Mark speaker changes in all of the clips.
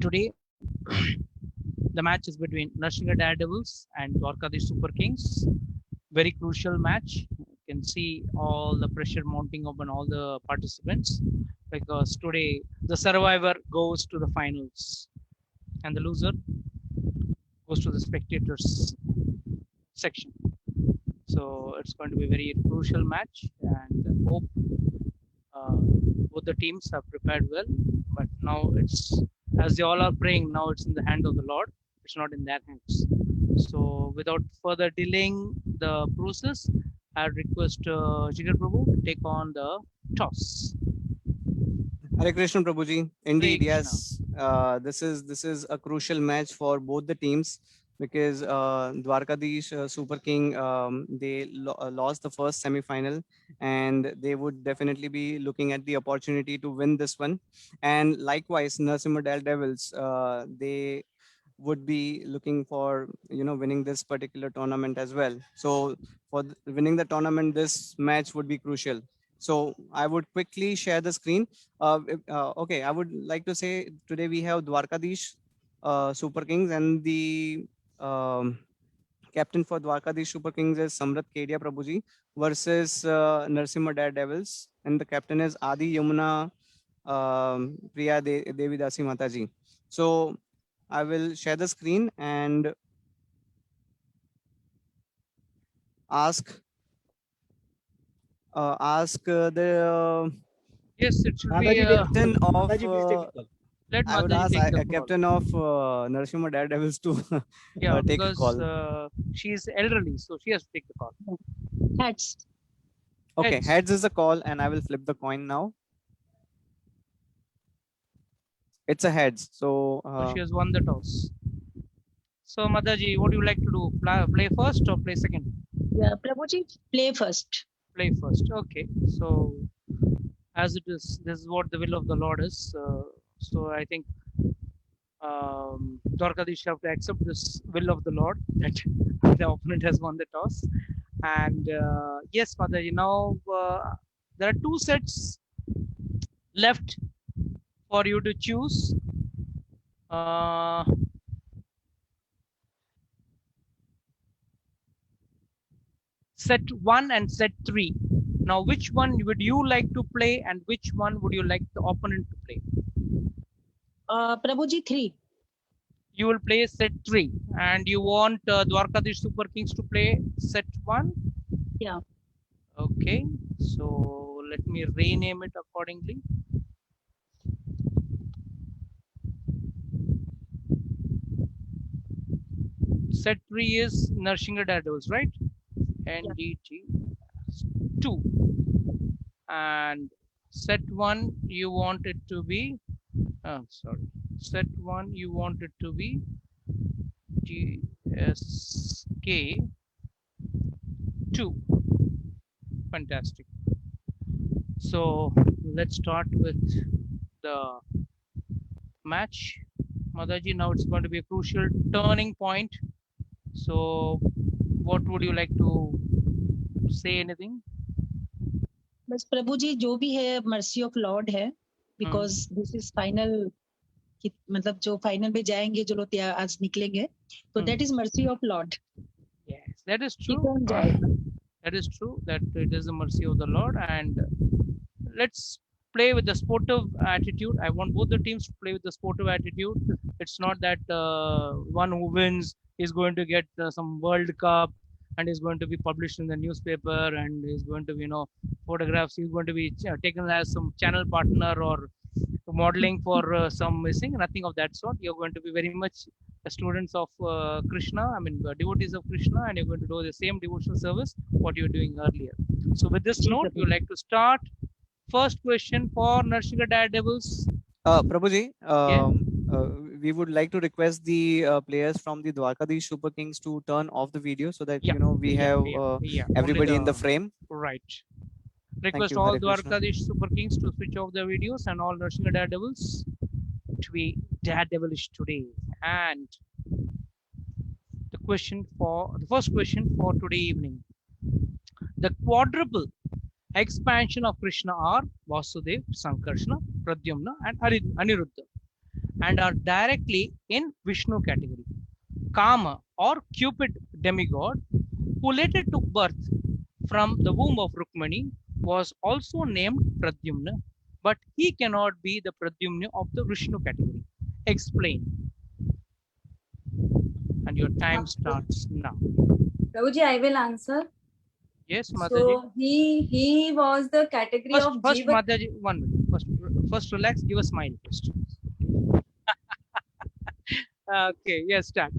Speaker 1: today the match is between Narsinga Daredevils and Dwarkadish Super Kings. Very crucial match. You can see all the pressure mounting upon all the participants because today the survivor goes to the finals and the loser goes to the spectators section. So it's going to be a very crucial match, and I hope both the teams have prepared well. But now it's, as they all are praying, now it's in the hand of the Lord. It's not in their hands. So without further delaying the process, I request Jigar Prabhu to take on the toss.
Speaker 2: Hare Krishna Prabhuji. Indeed,
Speaker 1: Hare Krishna.
Speaker 2: yes. This is a crucial match for both the teams because Dwarkadish Super King they lost the first semi-final, and they would definitely be looking at the opportunity to win this one. And likewise, Narasimha Devils they would be looking for winning this particular tournament as well. So for winning the tournament, this match would be crucial. So I would quickly share the screen. Okay, I would like to say today we have Dwarkadish Super Kings, and the captain for Dwarkadish Super Kings is Samrat Kedia Prabhuji versus Narsimha Daredevils, and the captain is Adi Yamuna Priya Devidasi Mataji. So I will share the screen and ask the
Speaker 1: Yes, it should be.
Speaker 2: captain of
Speaker 3: Mataji, please take the call.
Speaker 1: Let
Speaker 2: I would
Speaker 1: Mataji
Speaker 2: ask
Speaker 1: take the
Speaker 2: a
Speaker 1: call.
Speaker 2: captain of Narasimha Daredevils to
Speaker 1: Yeah,
Speaker 2: take a
Speaker 1: because
Speaker 2: call.
Speaker 1: she is elderly, so she has to take the call.
Speaker 4: Heads.
Speaker 2: Okay,
Speaker 1: Heads.
Speaker 2: heads is the call, and I will flip the coin now. It's a heads. So
Speaker 1: So she has won the toss. So Mataji, what do you like to do? Play first or play second?
Speaker 4: Yeah, Prabhuji, play first.
Speaker 1: Play first. Okay. So as it is, this is what the will of the Lord is. So I think Dwarkadish have to accept this will of the Lord that the opponent has won the toss. And yes, Mataji, now there are two sets left for you to choose. Set 1 and set 3. Now, which one would you like to play and which one would you like the opponent to play?
Speaker 4: Prabhuji, 3.
Speaker 1: You will play set 3 and you want Dwarkadish Super Kings to play set 1?
Speaker 4: Yeah.
Speaker 1: Okay, so let me rename it accordingly. Set 3 is Narsinga Daredevils, right? NDT 2. And set 1 you want it to be set 1 you want it to be GSK 2. Fantastic. So let's start with the match. Mataji, now it's going to be a crucial turning point. So what would you like to say? Anything?
Speaker 4: बस प्रभु जी जो भी है mercy of Lord है because this is final मतलब जो final में जाएंगे जो लोग आज निकलेंगे तो that is mercy of Lord
Speaker 1: Yes, that is true. That is true that it is the mercy of the Lord, and let's play with the sportive attitude. I want both the teams to play with the sportive attitude. It's not that one who wins is going to get some World Cup and is going to be published in the newspaper and is going to be, photographs. He's going to be taken as some channel partner or modeling for some missing. Nothing of that sort. You're going to be very much students of Krishna. I mean, devotees of Krishna, and you're going to do the same devotional service what you're doing earlier. So with this note, you like to start. First question for Narsinga Daredevils.
Speaker 2: Prabhuji,
Speaker 1: Yeah.
Speaker 2: we would like to request the players from the Dwarkadish Super Kings to turn off the video so that we have everybody in the frame.
Speaker 1: Right. Request
Speaker 2: you,
Speaker 1: all
Speaker 2: Hare Krishna.
Speaker 1: Dwarkadish Super Kings to switch off their videos and all Narsinga Daredevils to be daredevilish today. And the first question for today evening. The quadruple expansion of Krishna are Vasudev, Sankarshana, Pradyumna, and Aniruddha. and are directly in Vishnu category. Kama or Cupid demigod, who later took birth from the womb of Rukmani, was also named Pradyumna, but he cannot be the Pradyumna of the Vishnu category. Explain. And your time starts now.
Speaker 3: Prabhuji, I will answer.
Speaker 1: Yes, Mataji.
Speaker 3: So he was the category of
Speaker 1: First,
Speaker 3: Jiva.
Speaker 1: Mataji, 1 minute. First, relax. Give a smile first. Okay. Yes, start.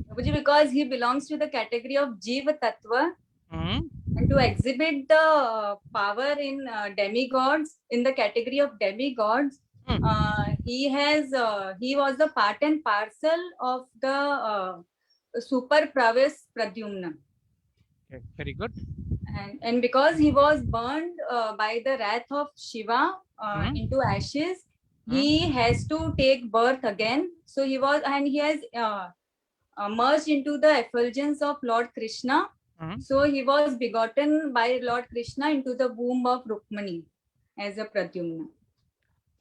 Speaker 3: Prabhuji, because he belongs to the category of Jiva Tattva,
Speaker 1: Hmm.
Speaker 3: and to exhibit the power in demigods, in the category of demigods,
Speaker 1: Hmm.
Speaker 3: he was the part and parcel of the super Pravis Pradyumna.
Speaker 1: Okay, very good.
Speaker 3: And because he was burned by the wrath of Shiva
Speaker 1: Mhm.
Speaker 3: into ashes, he has to take birth again. So he has merged into the effulgence of Lord Krishna.
Speaker 1: Mhm.
Speaker 3: So he was begotten by Lord Krishna into the womb of Rukmani as a Pradyumna.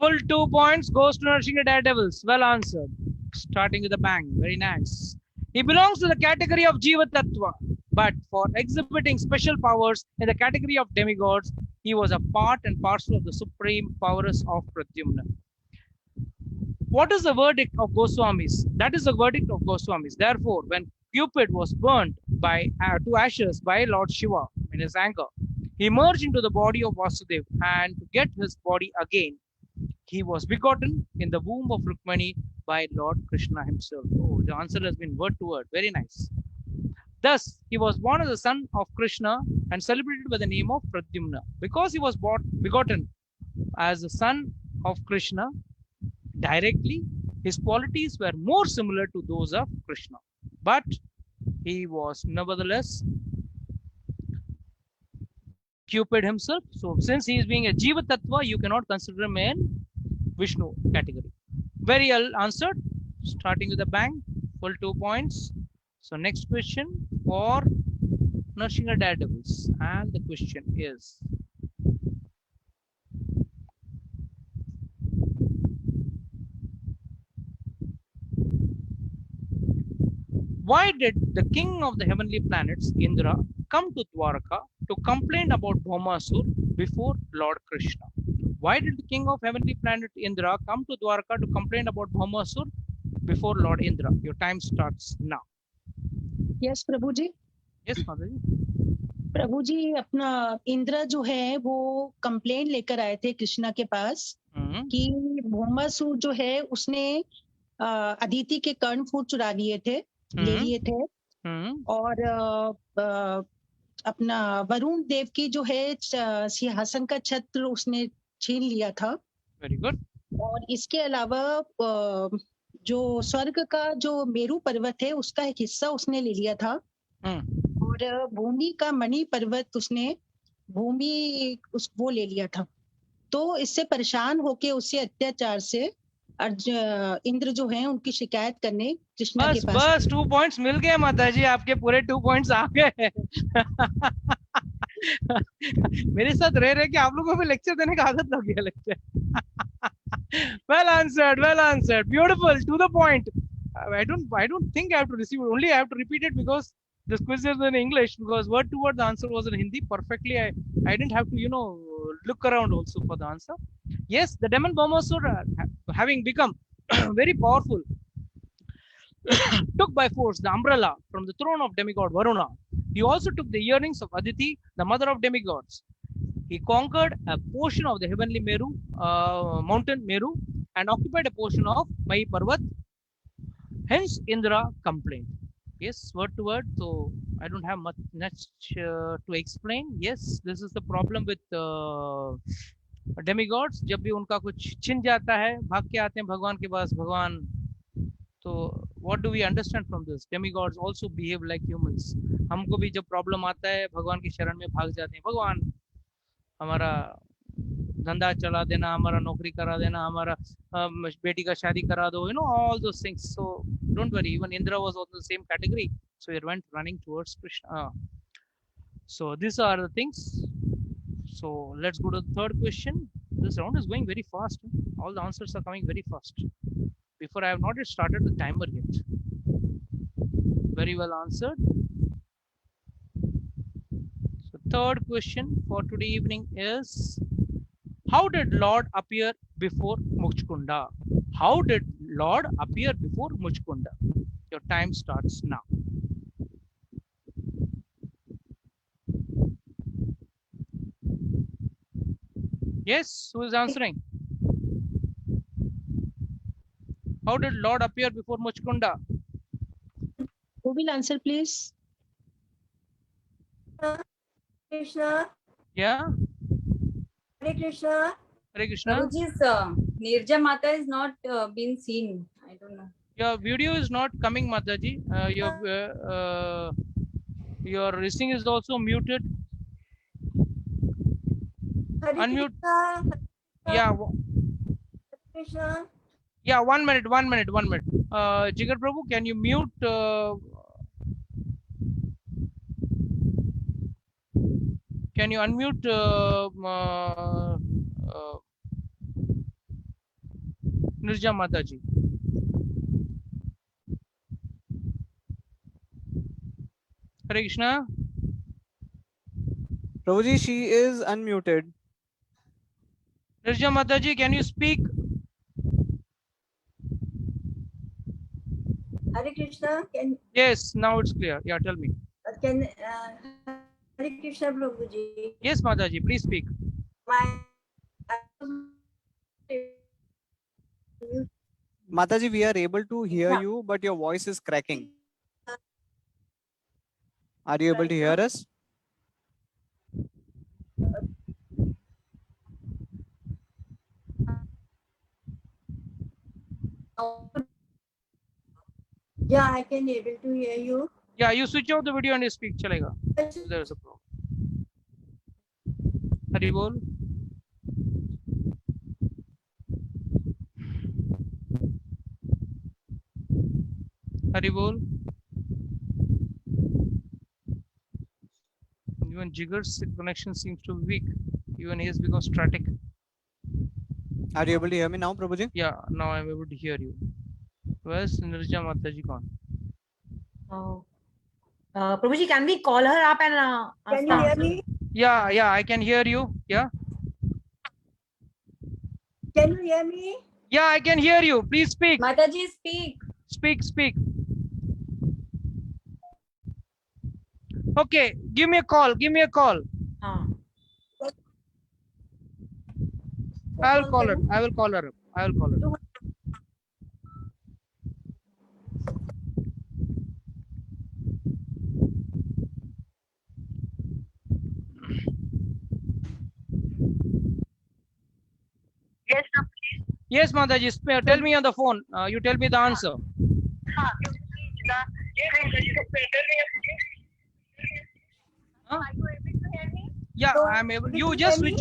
Speaker 1: Full 2 points goes to Narasimha Daredevils. Well answered. Starting with a bang. Very nice. He belongs to the category of Jiva Tattva, but for exhibiting special powers in the category of demigods, he was a part and parcel of the supreme powers of Pradyumna. What is the verdict of Goswamis? That is the verdict of Goswamis. Therefore, when Cupid was burnt to ashes by Lord Shiva in his anger, he merged into the body of Vasudeva, and to get his body again, he was begotten in the womb of Rukmani by Lord Krishna himself. Oh, the answer has been word to word. Very nice. Thus, he was born as a son of Krishna and celebrated by the name of Pradyumna. Because he was begotten as the son of Krishna directly, his qualities were more similar to those of Krishna. But he was nevertheless Cupid himself. So since he is being a Jiva Tattva, you cannot consider him in Vishnu category. Very well answered. Starting with a bang. Full 2 points. So next question for Narasimha Daredevils. And the question is, why did the king of the heavenly planets, Indra, come to Dwarka to complain about Bhaumasur before Lord Krishna? Why did the king of heavenly planet Indra come to Dwarka to complain about Bhaumasur before Lord Indra? Your time starts now.
Speaker 4: Yes, Prabhu ji.
Speaker 1: Yes, Mataji.
Speaker 4: प्रभु जी, अपना इंद्र जो है वो complain लेकर आए थे कृष्णा के पास कि भौमासुर जो है उसने अदिति के कर्णफूल चुरा लिए थे, ले लिए थे, और अपना वरुण देव की जो है सिंहासन का छत्र उसने छीन लिया था.
Speaker 1: Very good.
Speaker 4: और इसके अलावा जो स्वर्ग का जो मेरु पर्वत है उसका एक हिस्सा उसने ले लिया था. और भूमि का मणि पर्वत उसने वो ले लिया था. तो इससे परेशान होके उससे अत्याचार से इंद्र जो हैं उनकी शिकायत करने कृष्णा के पास.
Speaker 1: बस 2 पॉइंट्स मिल गए माताजी, आपके पूरे 2 पॉइंट्स आ गए. मेरे साथ रह रहे कि आप लोगों को भी लेक्चर देने का आदत लग गया लगता है. well answered, beautiful, to the point. I don't think I have to receive it, only I have to repeat it because this quiz is in English, because word to word the answer was in Hindi perfectly. I didn't have to look around also for the answer. Yes, the demon Bhaumasur, having become very powerful, took by force the umbrella from the throne of demigod Varuna. He also took the earrings of Aditi, the mother of demigods. He conquered a portion of the heavenly Meru, mountain Meru, and occupied a portion of Mahi Parvat. Hence, Indra complained. Yes, word to word. So I don't have much to explain. Yes, this is the problem with demigods. जब भी उनका कुछ छिन जाता है, भाग के आते हैं भगवान के पास. भगवान. तो what do we understand from this? Demigods also behave like humans. हमको भी जब प्रॉब्लम आता है भगवान की शरण में भाग जाते हैं. भगवान हमारा धंधा चला देना, हमारा नौकरी करा देना, हमारा बेटी का शादी करा दो, all those things. So don't worry, even Indra was also the same category, so he went running towards Krishna. So these are the things. So let's go to the third question. This round is going very fast. All the answers are coming very fast. Before I have not yet started the timer yet. Very well answered. So third question for today evening is, how did Lord appear before Muchkunda? How did Lord appear before Muchkunda? Your time starts now. Yes, who is answering? How did Lord appear before Muchkunda?
Speaker 4: Who will answer, please?
Speaker 3: Krishna.
Speaker 1: Yeah,
Speaker 3: Hare Krishna.
Speaker 1: Hare Krishna.
Speaker 3: Prabhuji's Nirja Mata is not been seen. I don't know.
Speaker 1: Your video is not coming, Mataji. Your listening is also muted.
Speaker 3: Hare
Speaker 1: Unmute.
Speaker 3: Krishna.
Speaker 1: Yeah,
Speaker 3: Krishna.
Speaker 1: yeah. 1 minute. 1 minute. 1 minute. Jigar Prabhu, can you mute? Can you unmute Nirja Mataji? Hare Krishna.
Speaker 2: Prabhuji, she is unmuted.
Speaker 1: Nirja Mataji, can you speak?
Speaker 3: Hare Krishna.
Speaker 1: Yes, now it's clear. Yeah, tell me.
Speaker 3: Hare Krishna Prabhuji.
Speaker 1: Yes, Mataji, please speak.
Speaker 2: Mataji, we are able to hear you, but your voice is cracking. Are you able to hear us?
Speaker 3: Yeah, I can able to hear you.
Speaker 1: Yeah, you switch off the video and you speak. Chalega. There is a problem. Hari bol. Hari bol. Even Jigar's connection seems to be weak. Even he has become static.
Speaker 2: Are you able to hear me now, Prabhuji?
Speaker 1: Yeah, now I'm able to hear you. Where's Nirja Mataji gone?
Speaker 5: Prabhuji, can we call her up and
Speaker 3: Can you hear me?
Speaker 1: Yeah, yeah, I can hear you. Yeah.
Speaker 3: Can you hear me?
Speaker 1: Yeah, I can hear you. Please speak.
Speaker 3: Mataji, speak.
Speaker 1: Speak, speak. Okay, give me a call. Give me a call. I will call her. I will call her. I will call her.
Speaker 6: Yes,
Speaker 1: Yes, Mataji, tell me on the phone. You tell me the answer. Huh?
Speaker 6: Are you able to hear me?
Speaker 1: Yeah,
Speaker 3: So,
Speaker 1: I'm able.
Speaker 3: did
Speaker 1: You
Speaker 3: you
Speaker 1: just
Speaker 3: hear me?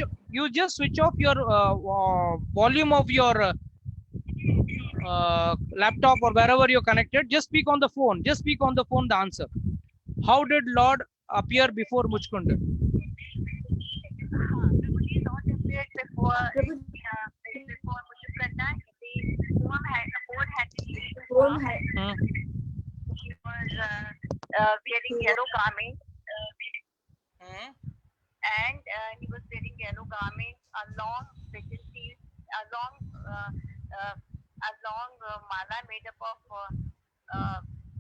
Speaker 1: switch off your volume of your laptop or wherever you're connected. Just speak on the phone. Just speak on the phone. The answer. How did Lord appear before Muchkunda?
Speaker 6: Prabhuji not appeared before Muchkunda. The phone had
Speaker 3: Phone had
Speaker 6: he was wearing yellow garment and he was wearing yellow garment, a long mala made up of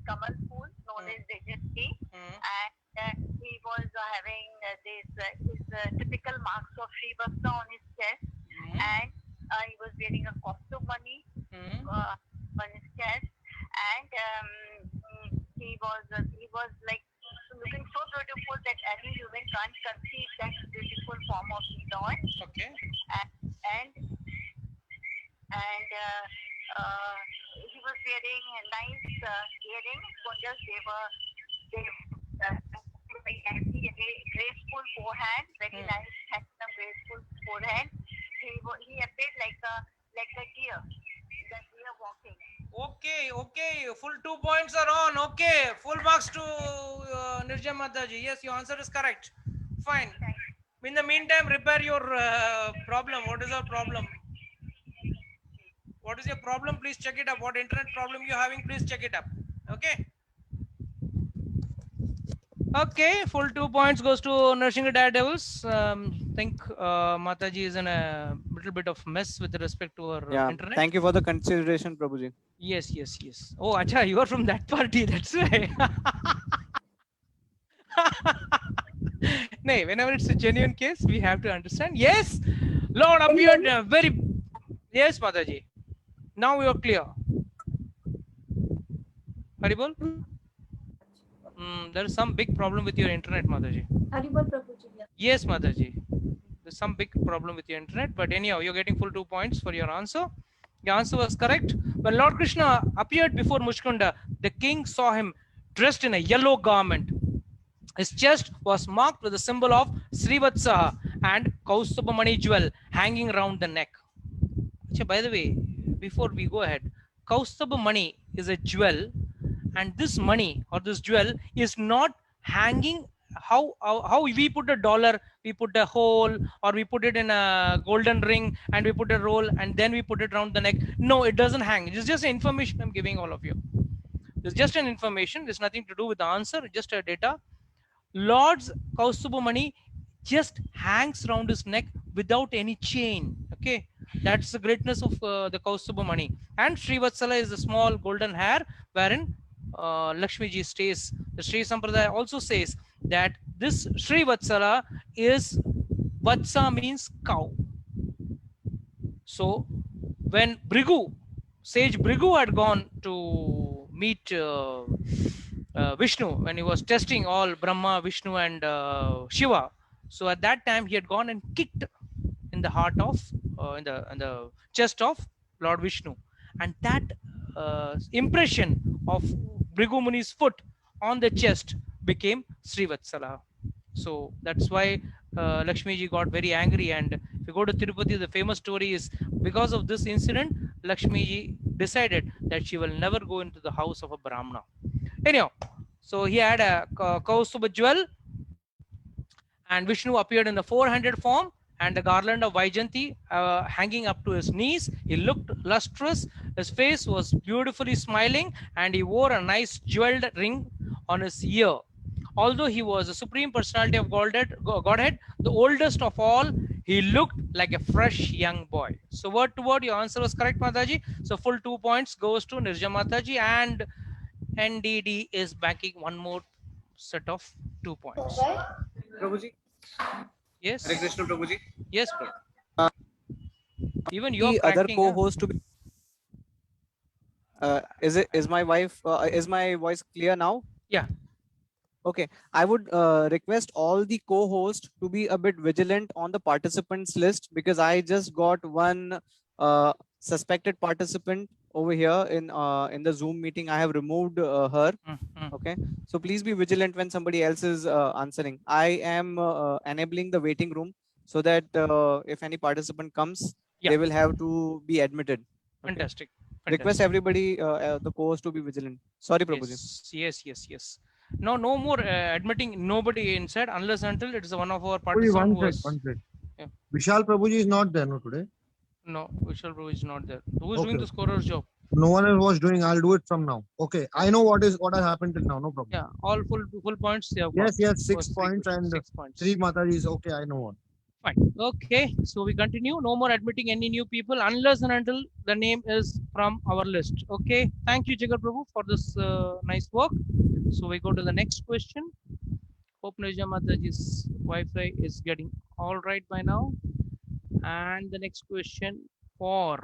Speaker 6: kamal fool known as Dejati, and he was having his typical marks of Sri Bhakta on his chest, and he was wearing a costumani on his chest, and he was like looking so beautiful that any human can't conceive that beautiful form of the Lord.
Speaker 1: Okay.
Speaker 6: And he was wearing nice earrings. Kundas, they graceful forehand, very nice, handsome, graceful forehand. He appeared like a deer, the deer walking.
Speaker 1: Okay, okay. Full 2 points are on. Okay, full marks to Nirja Mataji. Yes, your answer is correct. Fine. In the meantime, repair your problem. What is our problem? What is your problem? Please check it up. What internet problem you're having? Please check it up. Okay. Okay, full 2 points goes to Nrsinga Daredevils. Think Mataji is in a little bit of mess with respect to her
Speaker 2: Yeah.
Speaker 1: internet.
Speaker 2: Thank you for the consideration, Prabhuji.
Speaker 1: Yes, yes, yes. Oh, acha, you are from that party. That's why. No, whenever it's a genuine case, we have to understand. Yes, Lord appeared very. Yes, Mataji. Now you are clear. Haribol? There is some big problem with your internet, Mataji.
Speaker 3: Haribol Prabhuji.
Speaker 1: Yes, Mataji. There's some big problem with your internet, but anyhow, you're getting full 2 points for your answer. Your answer was correct. When Lord Krishna appeared before Mushkunda, the king saw him dressed in a yellow garment. His chest was marked with the symbol of Srivatsaha and Kaustubhamani jewel hanging around the neck. By the way, before we go ahead, Kaustubhamani is a jewel, and this money or this jewel is not hanging. How we put a dollar, we put a hole, or we put it in a golden ring and we put a roll and then we put it around the neck. No, it doesn't hang. It's just information I'm giving all of you. It's just an information. There's nothing to do with the answer, just a data. Lord's Kaustubhamani just hangs around his neck without any chain. Okay, that's the greatness of the Kaustubhamani. And Srivatsala is the small golden hair wherein Lakshmi ji stays. The Sri Sampradaya also says that this Srivatsala is, Vatsa means cow. So when Brigu, sage Brigu had gone to meet Vishnu, when he was testing all Brahma, Vishnu and Shiva, so at that time he had gone and kicked in the heart of, in the chest of Lord Vishnu, and that impression of Brigu Muni's foot on the chest became Srivatsala. So that's why Lakshmi ji got very angry, and if you go to Tirupati, the famous story is because of this incident, Lakshmi ji decided that she will never go into the house of a Brahmana. Anyhow, so he had a Kaustubha jewel, and Vishnu appeared in the 400 form and the garland of Vaijanti hanging up to his knees. He looked lustrous, his face was beautifully smiling, and he wore a nice jeweled ring on his ear. Although he was the supreme personality of Godhead, the oldest of all, he looked like a fresh young boy. So word to word, your answer was correct, Mataji. So full 2 points goes to Nirja Mataji, and NDD is backing one more set of 2 points.
Speaker 2: Prabhuji.
Speaker 1: Yes.
Speaker 2: Hare Krishna, Prabhuji.
Speaker 1: Yes, bro. Even your
Speaker 2: The other co-host to be. Is my wife? Is my voice clear now?
Speaker 1: Yeah.
Speaker 2: Okay. I would request all the co-hosts to be a bit vigilant on the participants list, because I just got one suspected participant over here in the Zoom meeting. I have removed her. Okay, so please be vigilant when somebody else is answering. I am enabling the waiting room so that if any participant comes, they will have to be admitted. Okay?
Speaker 1: Fantastic.
Speaker 2: Request everybody, the co-host, to be vigilant. Sorry, Prabhuji.
Speaker 1: Yes. No more admitting nobody inside unless until it is one of our participants.
Speaker 7: One sec. Yeah. Vishal Prabhuji is not there, no, today?
Speaker 1: No, Vishal Prabhuji is not there. Who is doing the scorer's job?
Speaker 7: No one else was doing. I'll do it from now. Okay, I know what has happened till now. No problem.
Speaker 1: Yeah, all full points.
Speaker 7: Yes, 6 points and
Speaker 1: 6 points.
Speaker 7: 3 Matajis. Okay, I know what.
Speaker 1: Fine. Okay, so we continue. No more admitting any new people unless and until the name is from our list. Okay, thank you, Jigar Prabhu, for this nice work. So we go to the next question. Hope Nirja Mataji's Wi-Fi is getting all right by now. And the next question for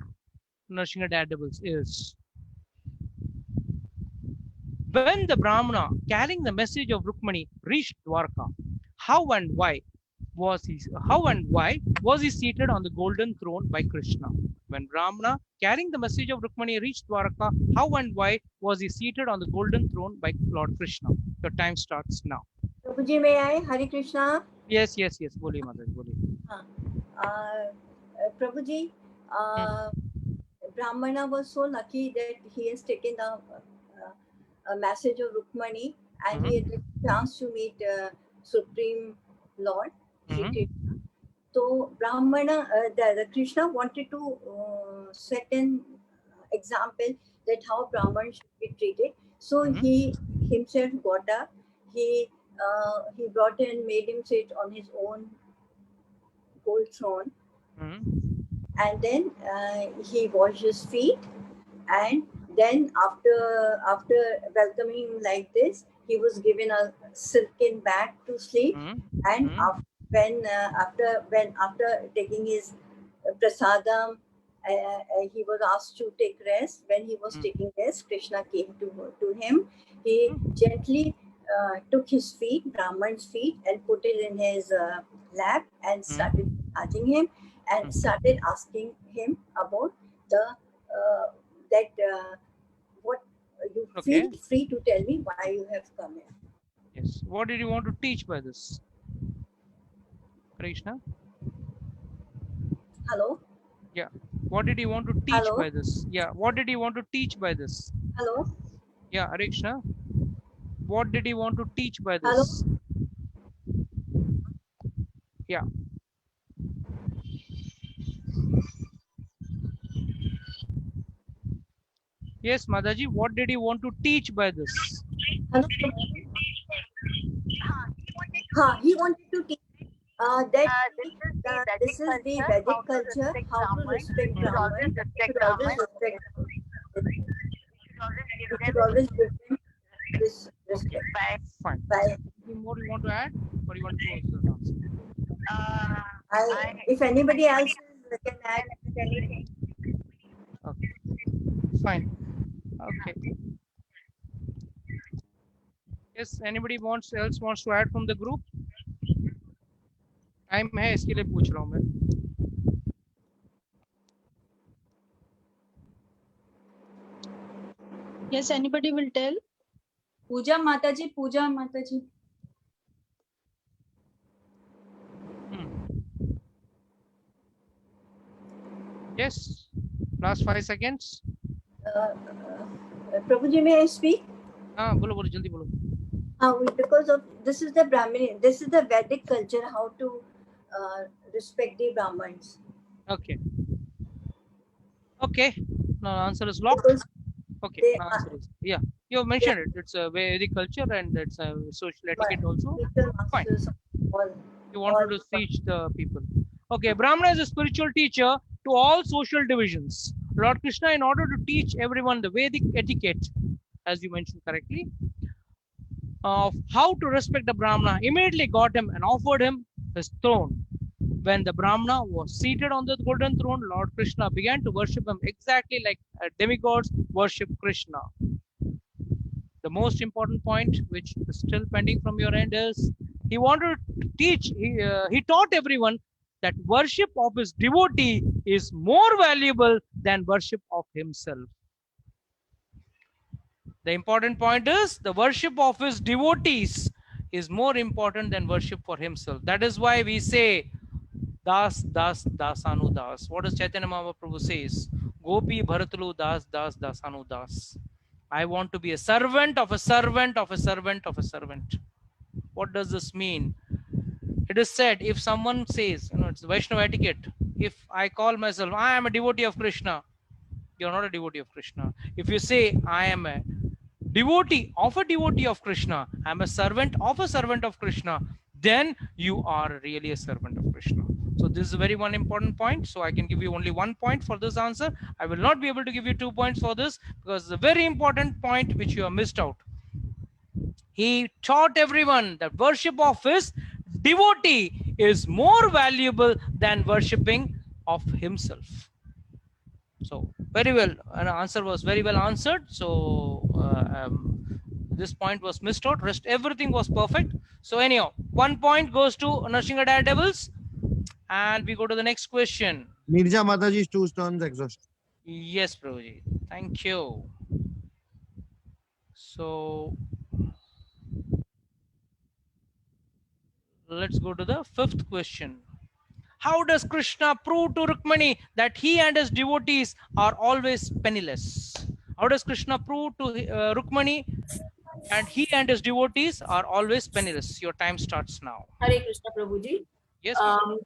Speaker 1: Nrsinga Daredevils is: when the Brahmana carrying the message of Rukmani reached Dwarka, how and why was he seated on the golden throne by Krishna? When Brahmana carrying the message of Rukmani reached Dwarka, how and why was he seated on the golden throne by Lord Krishna? Your time starts now.
Speaker 3: Prabhuji, may I? Hare Krishna.
Speaker 1: Yes. Boliye Mataji, boliye.
Speaker 3: Prabhuji, Brahmana was so lucky that he has taken a message of Rukmani, and he had the chance to meet Supreme Lord. So Brahmana, the Krishna wanted to set an example that how Brahman should be treated. So he himself got up. He brought and made him sit on his own gold throne, and then he washed his feet, and then after welcoming him like this, he was given a silken bag to sleep, and after taking his prasadam, he was asked to take rest. When he was taking rest, Krishna came to him. He gently took his feet, Brahman's feet, and put it in his lap and started touching him and started asking him about the what you feel free to tell me why you have come here.
Speaker 1: Yes. What did you want to teach by this, Krishna?
Speaker 3: Hello.
Speaker 1: Yeah. What did you want to teach by this? Yeah. What did you want to teach by this?
Speaker 3: Hello.
Speaker 1: Yeah, Krishna. What did you want to teach by this?
Speaker 3: Hello.
Speaker 1: Yeah. Yes, Mataji, what did you want to teach by this?
Speaker 3: Hello. He wanted to teach that this is the Vedic culture, how to respect Brahman. You should always give them this respect.
Speaker 1: Fine. Anything more you want to add, or you want to close the answer?
Speaker 3: If anybody else can add anything.
Speaker 1: Okay. Fine. Okay. Yes. Anybody else wants to add from the group? Time है इसके लिए पूछ रहा हूँ मैं.
Speaker 4: Yes, anybody will tell?
Speaker 8: Pooja Mataji, Pooja Mataji.
Speaker 1: Yes. Last 5 seconds.
Speaker 3: Prabhuji, may I speak?
Speaker 1: हाँ बोलो बोलो जल्दी बोलो.
Speaker 3: Because of this is the Brahmin, this is the Vedic culture, how to respect the Brahmins.
Speaker 1: Okay. Okay. Now answer is locked. Okay. Now answer is, yeah. You mentioned it. It's a Vedic culture and it's a social etiquette also. Fine. You wanted to teach the people. Okay. Brahmana is a spiritual teacher to all social divisions. Lord Krishna, in order to teach everyone the Vedic etiquette, as you mentioned correctly, of how to respect the Brahmana, immediately got him and offered him his throne. When the Brahmana was seated on the golden throne, Lord Krishna began to worship him exactly like demigods worship Krishna. The most important point, which is still pending from your end, is he wanted to teach, he taught everyone that worship of his devotee is more valuable than worship of himself. The important point is the worship of his devotees is more important than worship for himself. That is why we say Das, Das, Dasanu, Das. What does Chaitanya Mahaprabhu says? Gopi Bharatulu Das, Das, Dasanu, Das. I want to be a servant of a servant of a servant of a servant. What does this mean? It is said, if someone says, it's Vaishnava etiquette, if I call myself, I am a devotee of Krishna, you are not a devotee of Krishna. If you say, I am a devotee of Krishna, I am a servant of Krishna, then you are really a servant of Krishna. So this is a very one important point. So I can give you only 1 point for this answer. I will not be able to give you 2 points for this because it's a very important point which you have missed out. He taught everyone that worship of his devotee is more valuable than worshipping of himself. So very well, an answer was very well answered. So this point was missed out. Rest everything was perfect. So anyhow, 1 point goes to Nrsinga Daredevils, and we go to the next question.
Speaker 7: Nirja Mataji's 2 turns exhausted.
Speaker 1: Yes, Prabhuji. Thank you. So let's go to the 5th question. How does Krishna prove to Rukmani that he and his devotees are always penniless? How does Krishna prove to Rukmani and he and his devotees are always penniless? Your time starts now.
Speaker 8: Hare Krishna Prabhuji.
Speaker 1: Yes.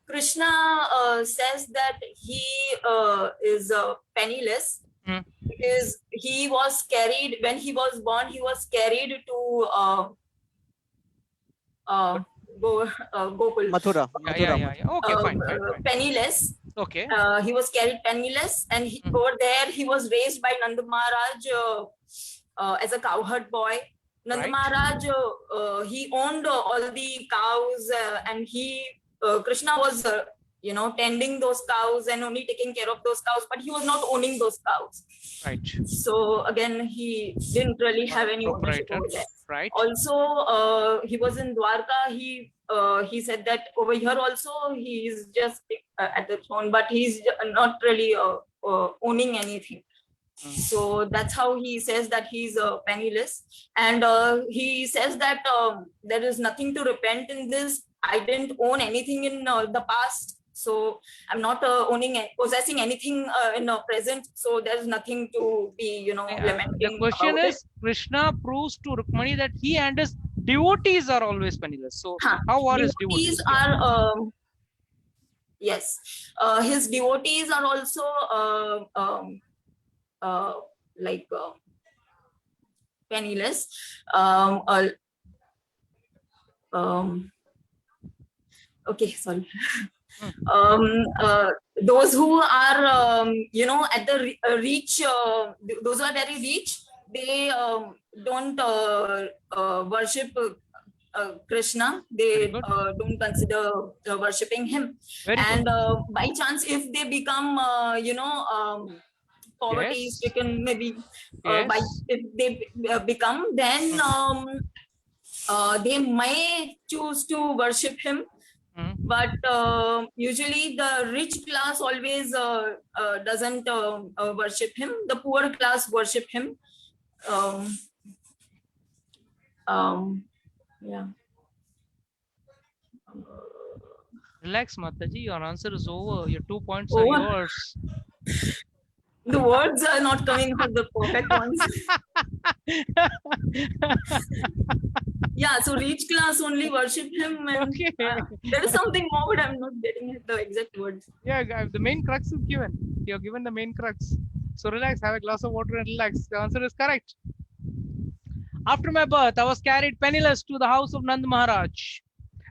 Speaker 8: Krishna says that he is penniless
Speaker 1: Hmm.
Speaker 8: because he was carried when he was born. He was carried to Gokul,
Speaker 2: Mathura.
Speaker 1: Okay, fine.
Speaker 8: penniless.
Speaker 1: Okay.
Speaker 8: He was carried penniless, and over there he was raised by Nand Maharaj as a cowherd boy. Nand
Speaker 1: Right.
Speaker 8: Maharaj, he owned all the cows, and Krishna was, tending those cows and only taking care of those cows, but he was not owning those cows.
Speaker 1: Right.
Speaker 8: So again, he didn't really have any ownership over there.
Speaker 1: Right.
Speaker 8: Also, he was in Dwarka. He said that over here also he is just at the throne, but he's not really owning anything. So that's how he says that he's penniless, and he says that there is nothing to repent in this. I didn't own anything in the past, so I'm not possessing anything in the present. So there's nothing to be, lamenting.
Speaker 1: The question
Speaker 8: about
Speaker 1: is, Krishna proves to Rukmani that he and his devotees are always penniless. So how are his devotees?
Speaker 8: Yes, his devotees are also penniless. Okay, sorry. Those who are at the reach, those who are very rich, they don't worship Krishna. They don't consider worshipping him. And by chance, if they become poverty stricken, maybe if they become, then they may choose to worship him. But usually the rich class always doesn't worship him. The poor class worship him. Yeah.
Speaker 1: Relax, Mataji. Your answer is over. Your 2 points are yours.
Speaker 8: The words are not coming out the perfect ones. Yeah, so rich class only worship him, and there is something more, but I'm not getting the exact words.
Speaker 1: Yeah, the main crux is given. You're given the main crux. So relax, have a glass of water and relax. The answer is correct. After my birth, I was carried penniless to the house of Nand Maharaj,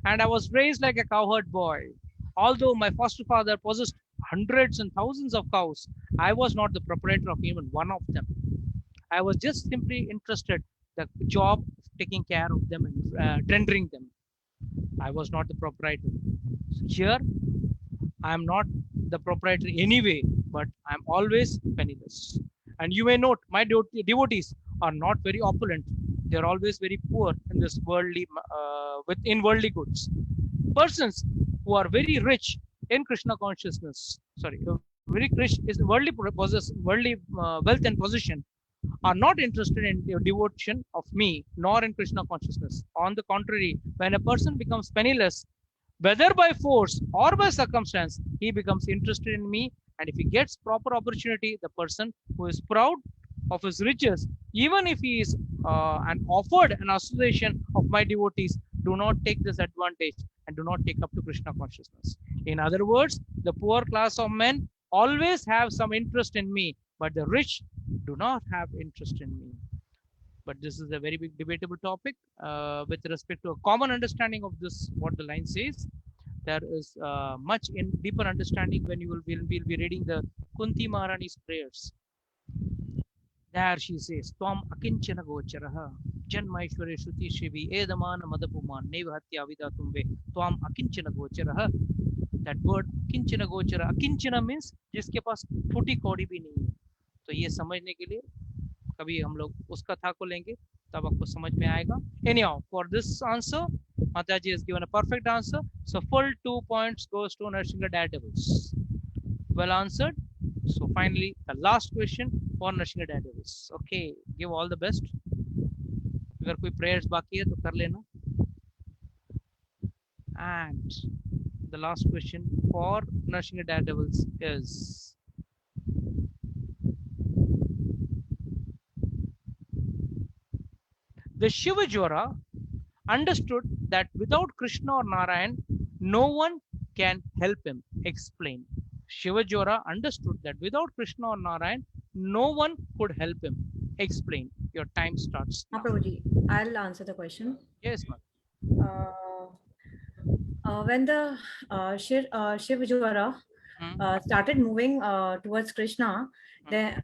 Speaker 1: and I was raised like a cowherd boy. Although my foster father possessed hundreds and thousands of cows, I was not the proprietor of even one of them. I was just simply interested in the job of taking care of them and tendering them. I was not the proprietor. So here, I am not the proprietor anyway, but I'm always penniless. And you may note, my devotees are not very opulent. They're always very poor in this worldly, in worldly goods. Persons who are very rich in Krishna consciousness, very rich is worldly possess worldly wealth and position, are not interested in your devotion of me nor in Krishna consciousness. On the contrary, when a person becomes penniless, whether by force or by circumstance, he becomes interested in me. And if he gets proper opportunity, the person who is proud of his riches, even if he is offered an association of my devotees, do not take this advantage and do not take up to Krishna consciousness. In other words, the poor class of men always have some interest in me, but the rich do not have interest in me. But this is a very big debatable topic with respect to a common understanding of this, what the line says. There is much in deeper understanding when you will be reading the Kunti Maharani's prayers. There she says, Tvam akinchana gocharaha, janmaishware shruti shivi, edamana madapuman, nevahatya vidatumve, Tvam akinchana gocharaha. That word akinchana gochara, akinchana means जिसके पास फूटी कौड़ी भी नहीं है. तो ये समझने के लिए कभी हम लोग उस कथा को लेंगे तब आपको समझ में आएगा. Anyhow, for this answer, Mataji has given a perfect answer. So full 2 points goes to Narsinga Daredevils. Well answered. So finally, the last question for Narsinga Daredevils. Okay, give all the best. अगर कोई prayers बाकी है तो कर लेना. And the last question for Narsinga Daredevils is, the Shivajwara understood that without Krishna or Narayan, no one can help him. Explain. Shivajwara understood that without Krishna or Narayan, no one could help him. Explain. Your time starts now.
Speaker 5: Prabhuji, I'll answer the question.
Speaker 1: Yes, ma'am.
Speaker 5: When the Shiv Jwara started moving towards Krishna, then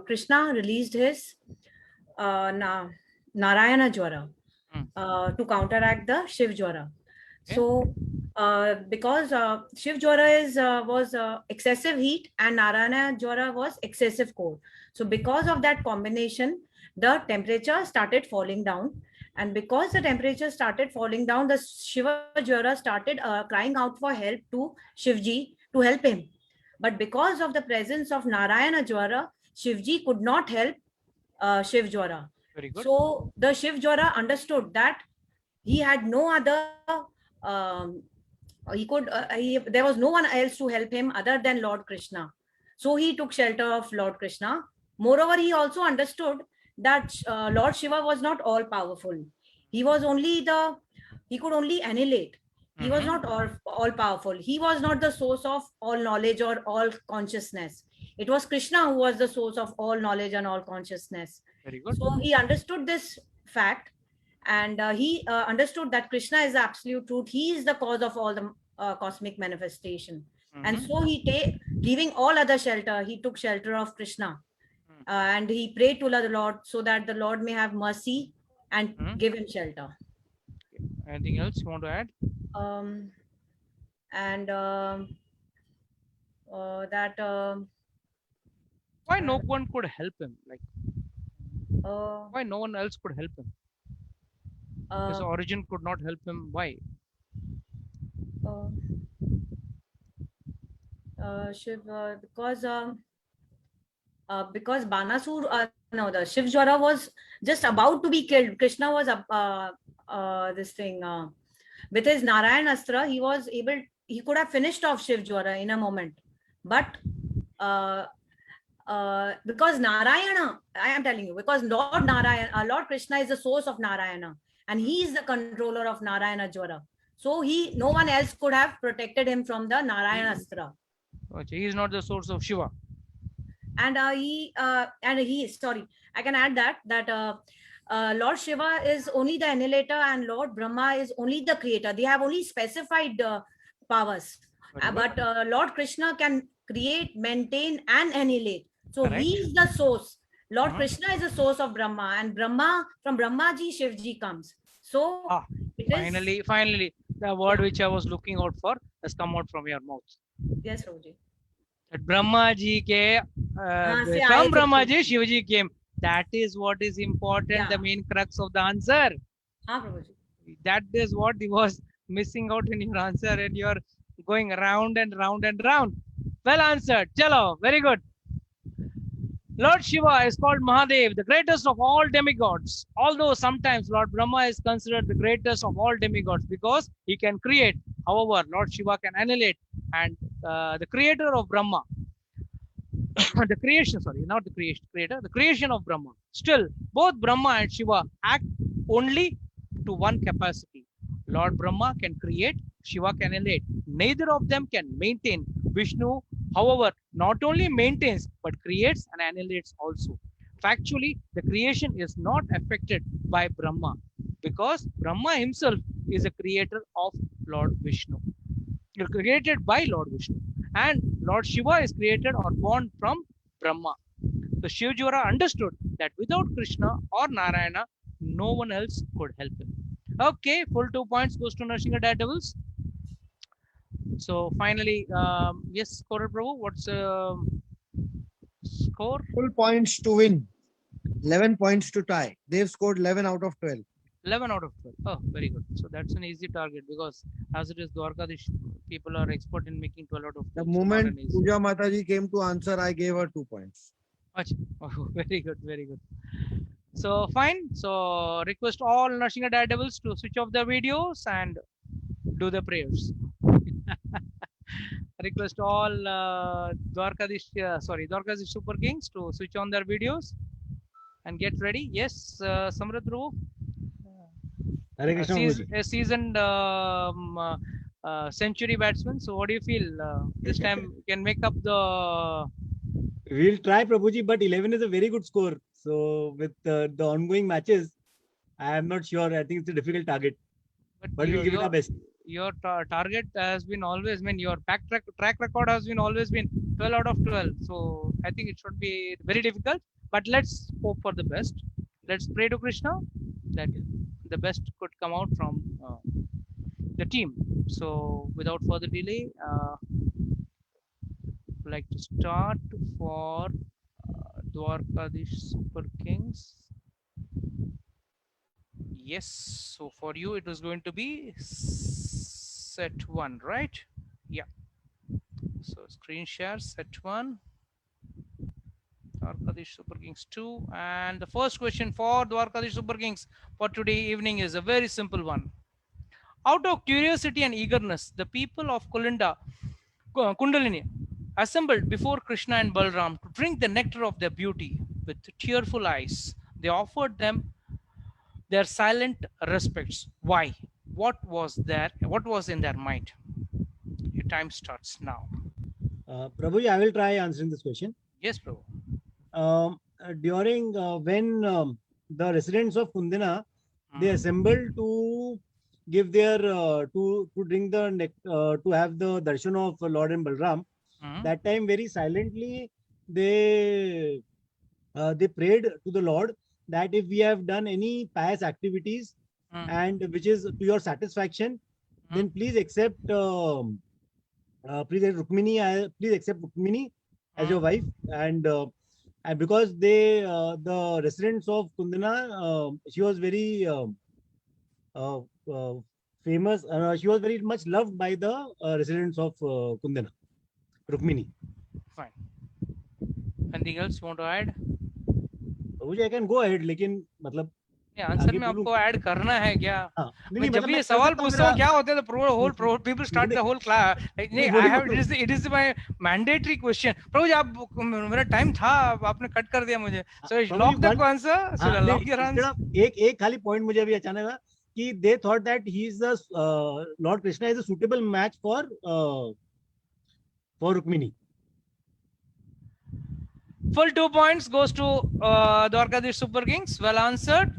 Speaker 5: Krishna released his Narayana Jwara to counteract the Shiv Jwara.
Speaker 1: Okay.
Speaker 5: So because Shiv Jwara was excessive heat and Narayana Jwara was excessive cold. So because of that combination, the temperature started falling down. And because the temperature started falling down, the Shiva Jwara started crying out for help to Shivji to help him. But because of the presence of Narayana Jwara, Shivji could not help Shiv Jwara.
Speaker 1: Very good.
Speaker 5: So the Shiv Jwara understood that he had no other, there was no one else to help him other than Lord Krishna. So he took shelter of Lord Krishna. Moreover, he also understood that Lord Shiva was not all powerful. He was only he could only annihilate. He was not all powerful. He was not the source of all knowledge or all consciousness. It was Krishna who was the source of all knowledge and all consciousness.
Speaker 1: Very good.
Speaker 5: So he understood this fact, and he understood that Krishna is the absolute truth. He is the cause of all the cosmic manifestation. And so leaving all other shelter, he took shelter of Krishna. And he prayed to the Lord so that the Lord may have mercy and give him shelter.
Speaker 1: Anything else you want to add? Why no one could help him? Like, why no one else could help him? His origin could not help him. Why?
Speaker 5: Because Banasur, no, the Shiv Jwara was just about to be killed. Krishna was with his Narayan Astra, he could have finished off Shiv Jwara in a moment. But because Narayana, I am telling you, because Lord Krishna is the source of Narayana, and he is the controller of Narayana Jwara. So no one else could have protected him from the Narayana Astra.
Speaker 1: Okay, he is not the source of Shiva.
Speaker 5: And sorry, I can add that Lord Shiva is only the annihilator and Lord Brahma is only the creator. They have only specified powers. But Lord Krishna can create, maintain, and annihilate. So
Speaker 1: Correct.
Speaker 5: He is the source. Lord Krishna is the source of Brahma, and from Brahmaji, Shivji comes. So
Speaker 1: finally, the word which I was looking out for has come out from your mouth.
Speaker 5: Yes, Prabhuji.
Speaker 1: That Brahma ji from Brahma ji, Shivaji came. That is what is important, the main crux of the answer. That is what was missing out in your answer, and you're going round and round and round. Well answered. Chalo, very good. Lord Shiva is called Mahadev, the greatest of all demigods. Although sometimes Lord Brahma is considered the greatest of all demigods because he can create. However, Lord Shiva can annihilate. And the creator of Brahma, the creation of Brahma. Still, both Brahma and Shiva act only to one capacity. Lord Brahma can create, Shiva can annihilate. Neither of them can maintain. Vishnu, however, not only maintains but creates and annihilates also. Factually, the creation is not affected by Brahma because Brahma himself is a creator of Lord Vishnu. Created by Lord Vishnu, and Lord Shiva is created or born from Brahma. The Shiv Jwara understood that without Krishna or Narayana, no one else could help him. Okay, full 2 points goes to Nrsinga Daredevils. So finally, yes, Koral Prabhu, what's score?
Speaker 7: Full points to win, 11 points to tie. They've scored 11 out of 12.
Speaker 1: 11 out of 12. Oh, very good. So that's an easy target because as it is Dwarkadish, people are expert in making 12 out of 12.
Speaker 7: The moment Puja Mataji came to answer, I gave her 2 points.
Speaker 1: Oh, very good, very good. So fine. So request all Nrsinga Daredevils to switch off their videos and do the prayers. Request all Dwarkadish Super Kings to switch on their videos and get ready. Yes, Samrat Prabhu. A seasoned century batsman. So what do you feel this time can make up the
Speaker 9: We'll try, Prabhuji, but 11 is a very good score. So with the ongoing matches, I am not sure. I think it's a difficult target, but we'll give it our best.
Speaker 1: Your target has been always, your track record has been always been 12 out of 12. So I think it should be very difficult, but let's hope for the best. Let's pray to Krishna that the best could come out from the team. So without further delay, I'd like to start for Dwarkadish Super Kings. Yes, so for you it was going to be set 1, right? Yeah. So screen share, set 1. Dwarkadish Super Kings 2. And the first question for Dwarkadish Super Kings for today evening is a very simple one. Out of curiosity and eagerness, the people of Kundalini assembled before Krishna and Balram to drink the nectar of their beauty. With tearful eyes, they offered them their silent respects. Why? What was in their mind? Your time starts now.
Speaker 9: Prabhuji, I will try answering this question.
Speaker 1: Yes, Prabhu.
Speaker 9: During when the residents of Kundina, they assembled to give their to drink the to have the darshan of Lord and Balram. That time, very silently, they prayed to the Lord that if we have done any pious activities and which is to your satisfaction, then please accept please accept Rukmini as your wife. And because they the residents of Kundana, she was very famous. She was very much loved by the residents of Kundana, Rukmini.
Speaker 1: Fine. Anything else you want to add?
Speaker 9: I can go ahead, लेकिन मतलब
Speaker 1: answer में आपको add करना है क्या? मैं जब ये सवाल पूछता हूँ क्या होता है, the whole people start the whole class. It is my mandatory question. प्रभु जी, आप मेरा टाइम था, आपने कट कर दिया मुझे. So lock the answer. So lock your answer.
Speaker 9: एक खाली point मुझे अभी अचानक आया कि they thought that he is the Lord Krishna is a suitable match for Rukmini.
Speaker 1: Full 2 points goes to Dwarkadish Super Kings. Well answered.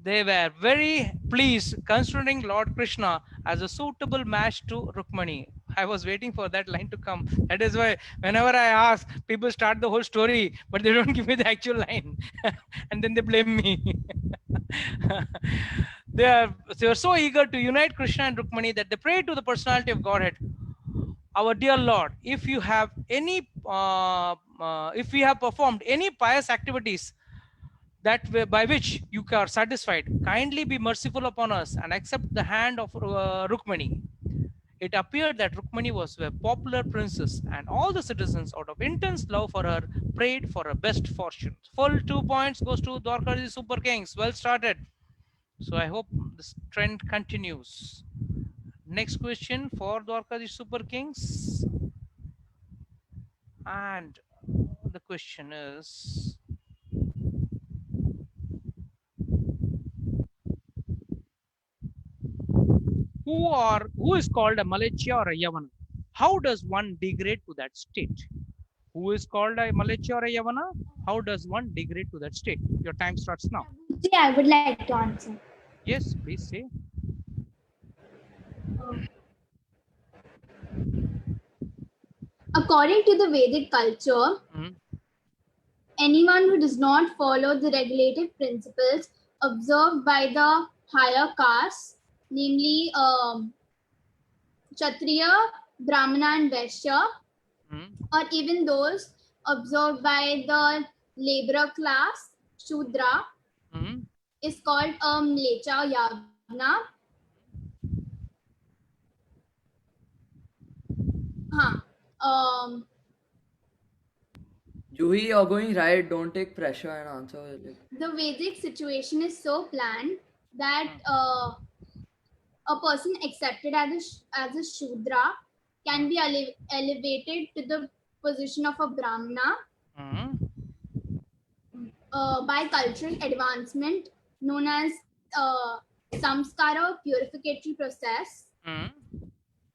Speaker 1: They were very pleased considering Lord Krishna as a suitable match to Rukmani. I was waiting for that line to come. That is why whenever I ask, people start the whole story, but they don't give me the actual line. And then they blame me. They were so eager to unite Krishna and Rukmani that they prayed to the personality of Godhead. Our dear Lord, if you have any if we have performed any pious activities by which you are satisfied, kindly be merciful upon us and accept the hand of Rukmani. It appeared that Rukmani was a popular princess, and all the citizens, out of intense love for her, prayed for her best fortune. Full 2 points goes to Dwarkadish Super Kings. Well started. So I hope this trend continues. Next question for Dwarkadish Super Kings. And the question is, who is called a Malechya or a Yavana? How does one degrade to that state? Who is called a Malechya or a Yavana? How does one degrade to that state? Your time starts now.
Speaker 10: I would like to answer.
Speaker 1: Yes, please say.
Speaker 10: According to the Vedic culture, anyone who does not follow the regulative principles observed by the higher castes, namely Kshatriya, Brahmana and Vaishya, or even those observed by the laborer class, Shudra, is called Mlecha or Yavana.
Speaker 11: Juhi, you're going right. Don't take pressure and answer.
Speaker 10: The Vedic situation is so planned that a person accepted as a Shudra can be elevated to the position of a Brahmana by cultural advancement known as samskara, purificatory process.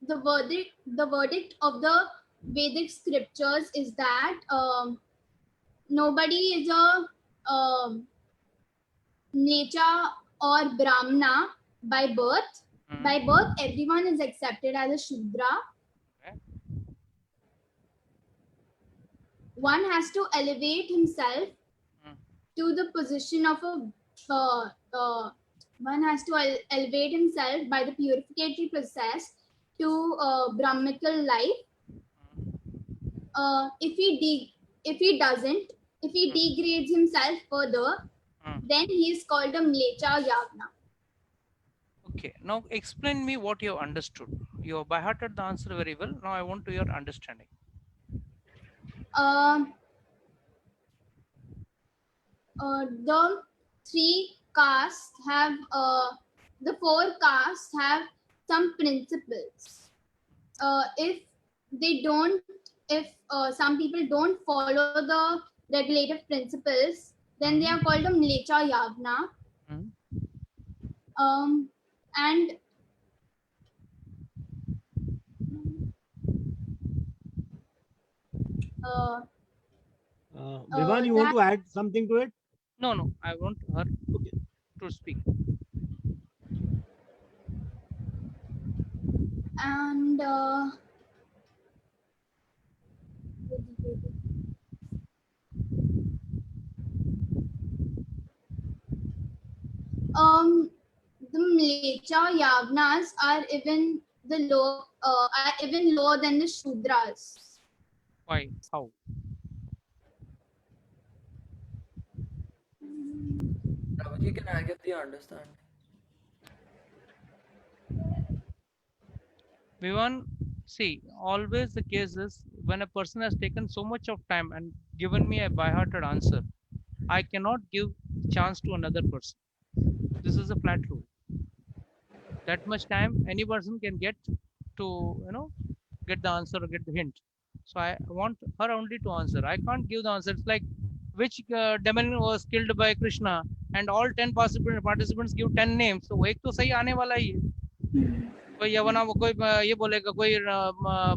Speaker 10: The verdict of the Vedic scriptures is that nobody is a Necha or Brahmana by birth. By birth, everyone is accepted as a Shudra. One has to elevate himself to the position of a one has to elevate himself by the purificatory process to Brahmical life. If he degrades himself further, then he is called a Mlecha Yagna.
Speaker 1: Okay, now explain me what you have understood. You have by hearted the answer very well. Now I want to your understanding.
Speaker 10: The three castes have the four castes have some principles. If some people don't follow the regulative principles, then they are called a Mlecha Yagna. And
Speaker 9: Vivan, you want to add something to it?
Speaker 1: No, I want her to speak.
Speaker 10: And the Mlecha Yagnas are even lower than the Shudras.
Speaker 1: Why? How?
Speaker 11: Prabhuji, can I get the understanding?
Speaker 1: Vivan, see, always the case is when a person has taken so much of time and given me a by-hearted answer, I cannot give chance to another person. This is a flat rule. That much time any person can get to, get the answer or get the hint. So I want her only to answer. I can't give the answer. It's like which demon was killed by Krishna and all 10 participants give 10 names. So एक तो सही आने वाला ही है. कोई यवना कोई ये बोलेगा, कोई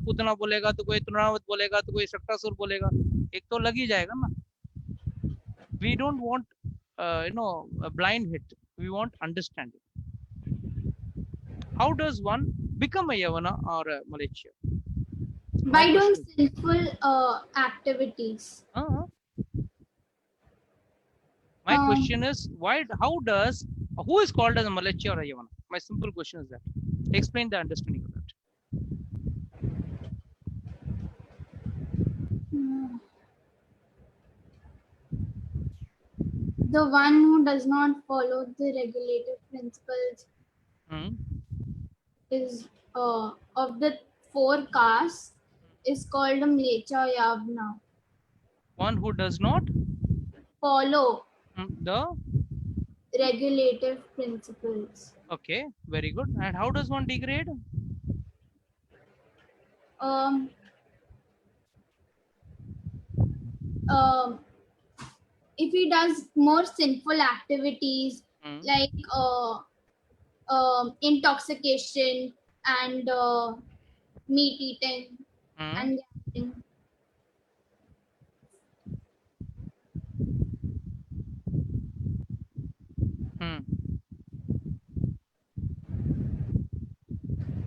Speaker 1: पूतना बोलेगा, तो कोई तृणावत बोलेगा, तो कोई शक्तासुर बोलेगा. एक तो लग ही जाएगा ना. We don't want a blind hit. We want understanding. How does one become a Yavana or a Mlecha?
Speaker 10: By doing sinful activities.
Speaker 1: My question is, who is called as a Mlecha or a Yavana? My simple question is that. Explain the understanding of that.
Speaker 10: The one who does not follow the regulative principles is of the four castes is called a Mlecha Yavana.
Speaker 1: One who does not
Speaker 10: follow
Speaker 1: the
Speaker 10: regulative principles.
Speaker 1: Okay, very good. And how does one degrade?
Speaker 10: If he does more sinful activities like intoxication and meat eating and gambling.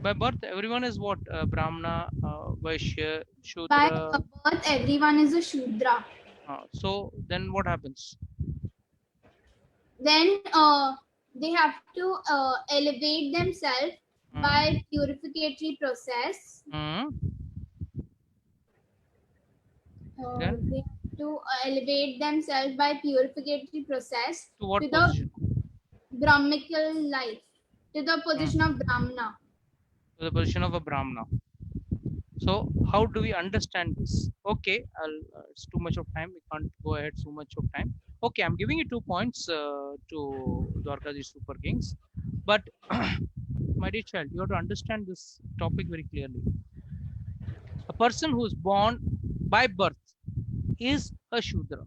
Speaker 1: By birth, everyone is what? Brahmana, Vaishya, Shudra.
Speaker 10: By birth, everyone is a Shudra.
Speaker 1: So then what happens?
Speaker 10: Then they have to elevate themselves by purificatory process. They have to elevate themselves by purificatory process
Speaker 1: to what
Speaker 10: the
Speaker 1: position?
Speaker 10: Brahmical life, to the position of Brahmana.
Speaker 1: To the position of a Brahmana. So how do we understand this? Okay, it's too much of time. We can't go ahead so much of time. Okay, I'm giving you 2 points to Dwarkadhish Super Kings. But my dear child, you have to understand this topic very clearly. A person who is born by birth is a Shudra.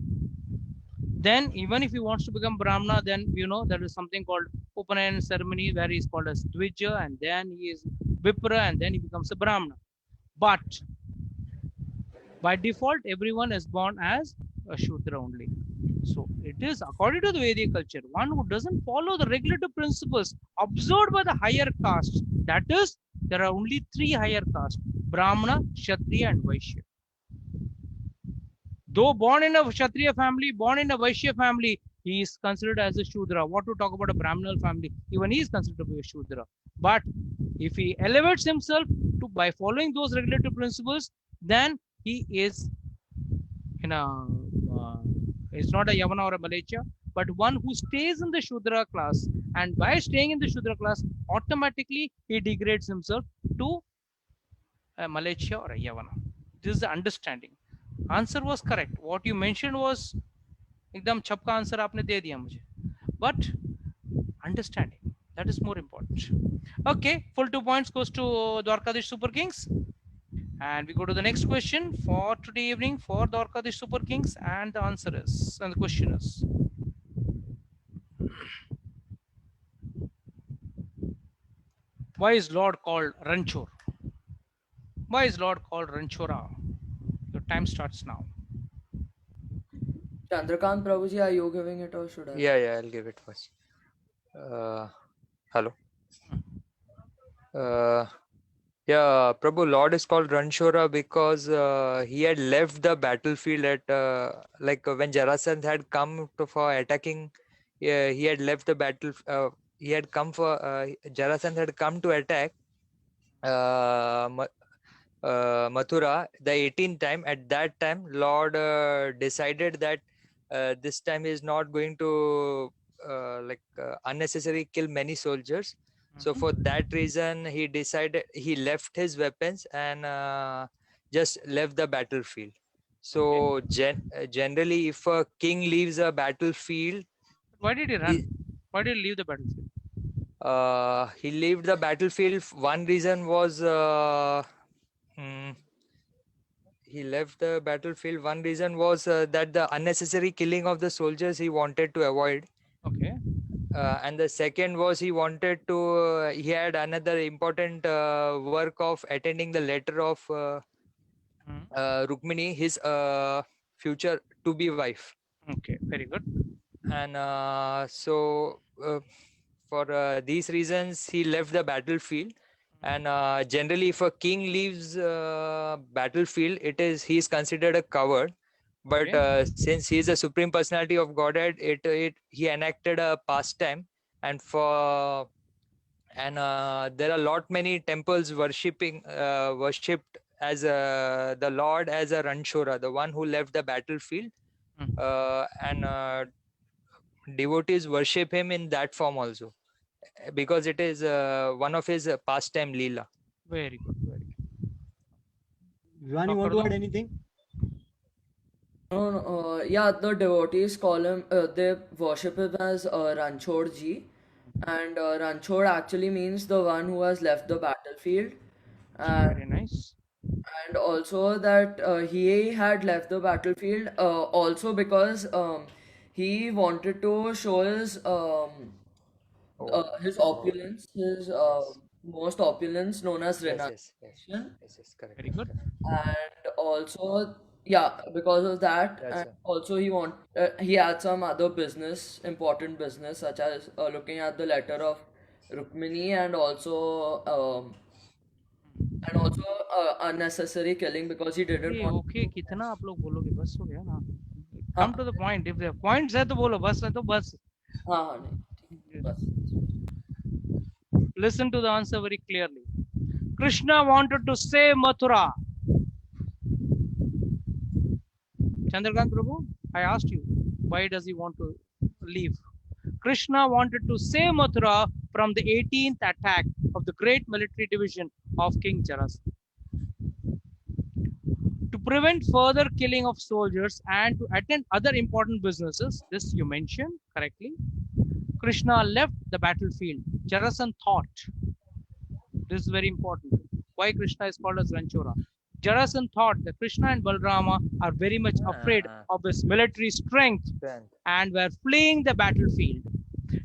Speaker 1: Then even if he wants to become Brahmana, then there is something called Upanayan ceremony where he is called as Dvija, and then he is Vipra, and then he becomes a Brahmana. But By default, everyone is born as a Shudra only. So it is according to the Vedic culture, one who doesn't follow the regulative principles observed by the higher caste. That is, there are only 3 higher castes: Brahmana, Kshatriya, and Vaishya. Though born in a Kshatriya family, born in a Vaishya family, he is considered as a Shudra. What to talk about a Brahminal family? Even he is considered to be a Shudra. But if he elevates himself to by following those regulative principles, then he is in a it's not a Yavana or a Malecha, but one who stays in the Shudra class. And by staying in the Shudra class, automatically he degrades himself to a Malecha or a Yavana. This is the understanding. Answer was correct. What you mentioned was एकदम छपका answer आपने दे दिया मुझे. But understanding, that is more important. Okay, full 2 points goes to Dwarkadish Super Kings. And we go to the next question for today evening for Dwarkadish Super Kings, and the answer is, and the question is, why is Lord called Ranchor? Why is Lord called Ranchora? Your time starts now.
Speaker 11: Chandrakant Prabhuji, are you giving it or should I?
Speaker 12: Yeah, I'll give it first. Hello. Yeah, Prabhu, Lord is called Ranchora because he had left the battlefield at like when Jarasandh had come for attacking. He had left the battle. He had come for Jarasandh had come to attack Mathura the 18th time. At that time, Lord decided that this time is not going to unnecessarily kill many soldiers. So for that reason, he decided, he left his weapons and just left the battlefield. So generally, if a king leaves a battlefield,
Speaker 1: why did he run? Why did he leave the battlefield?
Speaker 12: He left the battlefield. One reason was he left the battlefield. One reason was that the unnecessary killing of the soldiers he wanted to avoid.
Speaker 1: Okay.
Speaker 12: And the second was he wanted to, he had another important work of attending the letter of Rukmini, his future to-be wife.
Speaker 1: Okay, very good.
Speaker 12: And so for these reasons, he left the battlefield. And generally, if a king leaves battlefield, he is considered a coward. But since he is a supreme personality of Godhead, he enacted a pastime, and there are many temples worshipped as the Lord as a Ranchora, the one who left the battlefield, and devotees worship him in that form also, because it is one of his pastime Leela.
Speaker 1: Very good, very good.
Speaker 9: Vivani, you want to add anything?
Speaker 11: No, yeah, the devotees call him, they worship him as Ranchor Ji, and Ranchor actually means the one who has left the battlefield.
Speaker 1: Very nice.
Speaker 11: And also that he had left the battlefield also because he wanted to show his opulence, his most opulence, known as renunciation.
Speaker 12: Yes, correct.
Speaker 1: Very good.
Speaker 11: And also, yeah, because of that, and also he had some other important business, such as looking at the letter of Rukmini, and also unnecessary killing, because he didn't want.
Speaker 1: Okay, कितना आप लोग बोलोगे, बस हो गया ना. Come to the point. If the points है तो बोलो, बस है तो बस.
Speaker 11: हाँ, नहीं, बस.
Speaker 1: Listen to the answer very clearly. Krishna wanted to save Mathura. Chandrakant Prabhu, I asked you, why does he want to leave? Krishna wanted to save Mathura from the 18th attack of the great military division of King Jarasandha. To prevent further killing of soldiers and to attend other important businesses, this you mentioned correctly, Krishna left the battlefield. Jarasandha thought, this is very important, why Krishna is called as Ranchora. Jarasandha thought that Krishna and Balarama are very much afraid of his military strength and were fleeing the battlefield.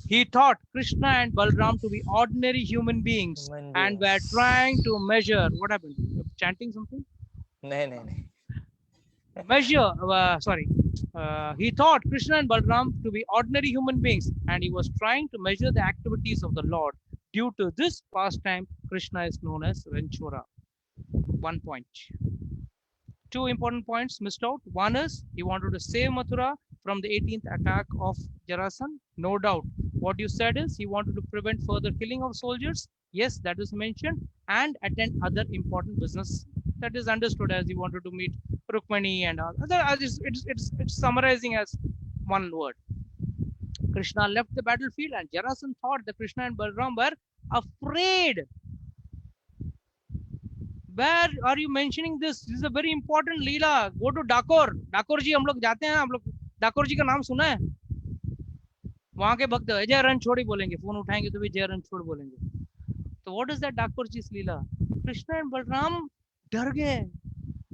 Speaker 1: He thought Krishna and Balaram to be ordinary human beings and were trying to measure. What happened? You're chanting something?
Speaker 12: No.
Speaker 1: measure, he thought Krishna and Balram to be ordinary human beings, and he was trying to measure the activities of the Lord. Due to this pastime, Krishna is known as Ventura. 1 point. 2 important points missed out. One is he wanted to save Mathura from the 18th attack of Jarasan. No doubt. What you said is he wanted to prevent further killing of soldiers. Yes, that is mentioned. And attend other important business. That is understood as he wanted to meet Rukmani and all. It's summarizing as one word. Krishna left the battlefield and Jarasan thought that Krishna and Balram were afraid. Where are you mentioning this? This is a very important Leela. Go to Dakor. Dakor ji, हम लोग जाते हैं. हम लोग Dakor ji का नाम सुना है? वहाँ के भक्त जय रणछोड़ बोलेंगे. फोन उठाएंगे तो भी जय रणछोड़ बोलेंगे. So what is that Dakor ji's Leela? Krishna and Balram डर गए.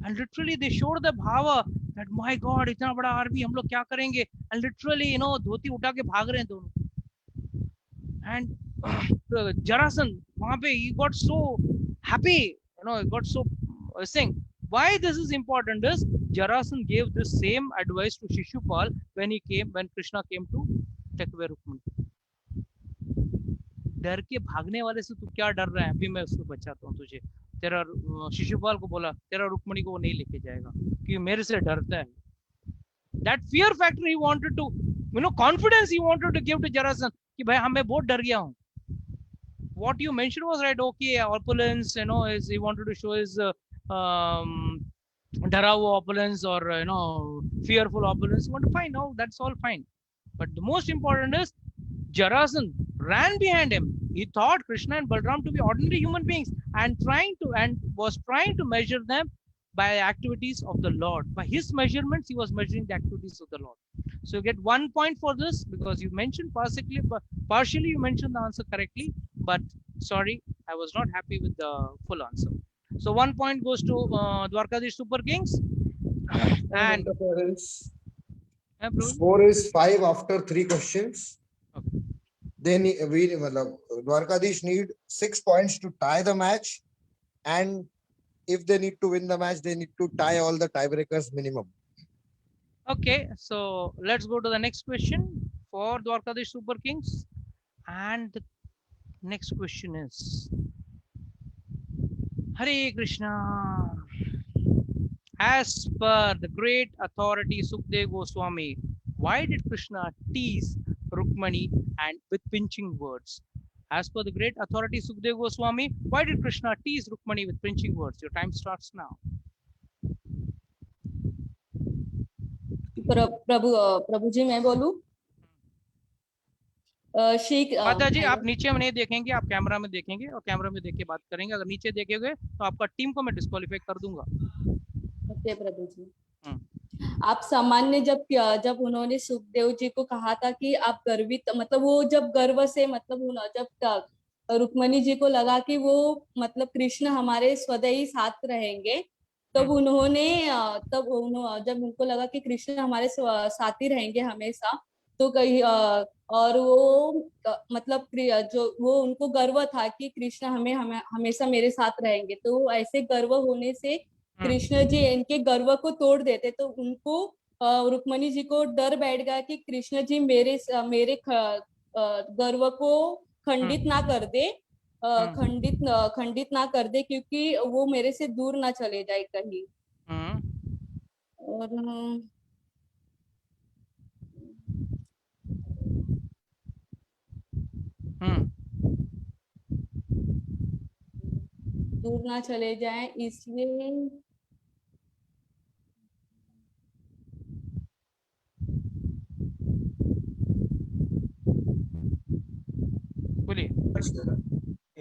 Speaker 1: And literally they showed the bhava that my God, इतना बड़ा आर्मी हम लोग क्या करेंगे? And literally, धोती उठा के भाग रहे हैं दोनों. And Jarasan, वहाँ पे he got so happy. It got so saying why this is important is Jarasan gave the same advice to Shishupal when Krishna came to take away Rukmani. डर के भागने वाले से तू क्या डर रहा है? अभी मैं उसको बचाता हूँ तुझे. तेरा शिशुपाल को बोला तेरा रुक्मणी को वो नहीं लेके जाएगा क्योंकि मेरे से डरता है. That fear factor he wanted to, confidence he wanted to give to Jarasan कि भाई मैं बहुत डर गया हूँ. What you mentioned was right. Okay, opulence, is he wanted to show his Dharavu opulence or fearful opulence. You want to find out, that's all fine. But the most important is Jarasan ran behind him. He thought Krishna and Balram to be ordinary human beings and was trying to measure them by activities of the Lord. By his measurements, he was measuring the activities of the Lord. So you get 1 point for this because you mentioned partially you mentioned the answer correctly, but sorry, I was not happy with the full answer. So 1 point goes to Dwarkadish Super Kings. And
Speaker 7: score is 5 after 3 questions. Okay. Then Dwarkadish need 6 points to tie the match, and if they need to win the match, they need to tie all the tiebreakers minimum.
Speaker 1: Okay, so let's go to the next question for Dwarkadish Super Kings. And the next question is Hare Krishna. As per the great authority Sukdev Goswami, why did Krishna tease Rukmani and with pinching words? As per the great authority Sukdev Goswami, why did Krishna tease Rukmani with pinching words? Your time starts now.
Speaker 13: प्रभु जी मैं बोलूं?
Speaker 1: माता जी आप नीचे में नहीं देखेंगे, आप camera में देखेंगे और कैमरा में देख के बात करेंगे. अगर नीचे देखेंगे तो आपका टीम को मैं डिस्क्वालीफाई कर दूंगा.
Speaker 13: ओके प्रभु जी. आप सामान्य जब उन्होंने सुखदेव जी को कहा था कि आप गर्वित, मतलब वो जब गर्व से, मतलब जब रुक्मणी जी को लगा कि वो मतलब कृष्ण हमारे सदैव साथ रहेंगे, तब उन्होंने जब उनको लगा कि कृष्ण हमारे साथी रहेंगे हमेशा, तो कहीं और वो मतलब जो वो उनको गर्व था कि कृष्ण हमेशा मेरे साथ रहेंगे, तो ऐसे गर्व होने से कृष्ण जी इनके गर्व को तोड़ देते, तो उनको रुक्मणी जी को डर बैठ गया कि कृष्ण जी मेरे गर्व को खंडित ना कर दे, खंडित ना कर दे, क्योंकि वो मेरे से दूर ना चले जाए कहीं. और दूर ना चले जाए, इसलिए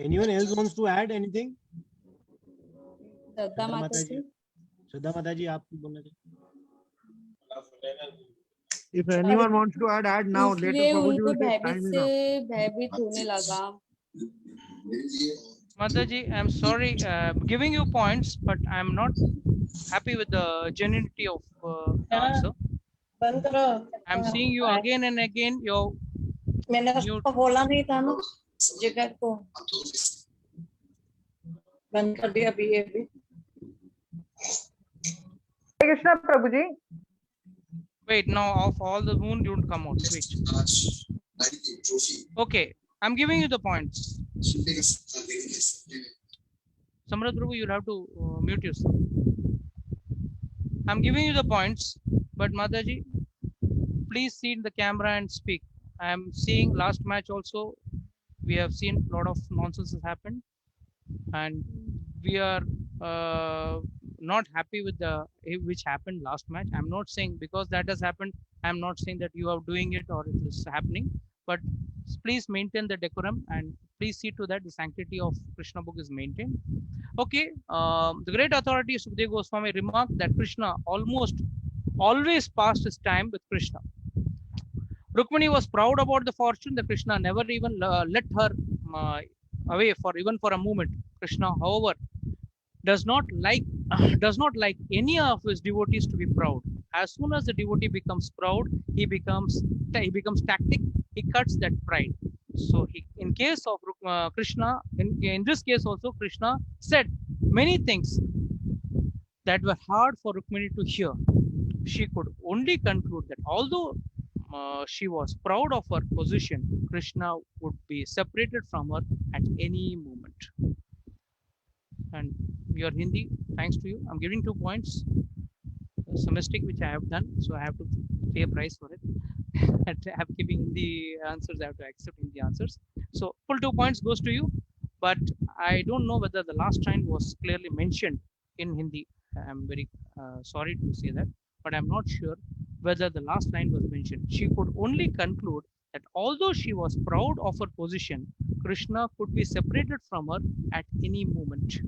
Speaker 9: Anyone else wants to add anything?
Speaker 13: श्रद्धा माता जी.
Speaker 9: श्रद्धा माता जी आप बोलना चाहिए.
Speaker 7: If anyone wants to add now.
Speaker 13: इसलिए उनको भयभीत होने लगा.
Speaker 1: Mata ji, I'm sorry, giving you points, but I'm not happy with the genuinity of the answer. I'm seeing you again and again.
Speaker 14: मैंने उसको बोला नहीं था ना, जगह को बंद कर दिया अभी.
Speaker 15: Krishna Prabhuji.
Speaker 1: Wait, now of all the moon, you don't come out. Wait. Okay, I'm giving you the points. Samrat Prabhu, you'll have to mute yourself. I'm giving you the points, but Mataji, please see in the camera and speak. I am seeing last match also. We have seen a lot of nonsense has happened, and we are not happy with the which happened last match. I'm not saying because that has happened. I'm not saying that you are doing it or it is happening, but please maintain the decorum and please see to that the sanctity of Krishna book is maintained. Okay, the great authority Sukadeva Goswami remarked that Krishna almost always passed his time with Krishna. Rukmini was proud about the fortune that Krishna never even let her away for even for a moment. Krishna, however, does not like any of his devotees to be proud. As soon as the devotee becomes proud, he becomes tactic. He cuts that pride. So in case of Krishna, in this case also, Krishna said many things that were hard for Rukmini to hear. She could only conclude that although she was proud of her position, Krishna would be separated from her at any moment. And your Hindi, thanks to you, I'm giving 2 points. It's a mistake which I have done, so I have to pay a price for it. I have giving the answers, I have to accept in the answers. So full 2 points goes to you, but I don't know whether the last line was clearly mentioned in Hindi. I'm very sorry to say that, but I'm not sure whether the last line was mentioned. She could only conclude that although she was proud of her position, Krishna could be separated from her at any moment.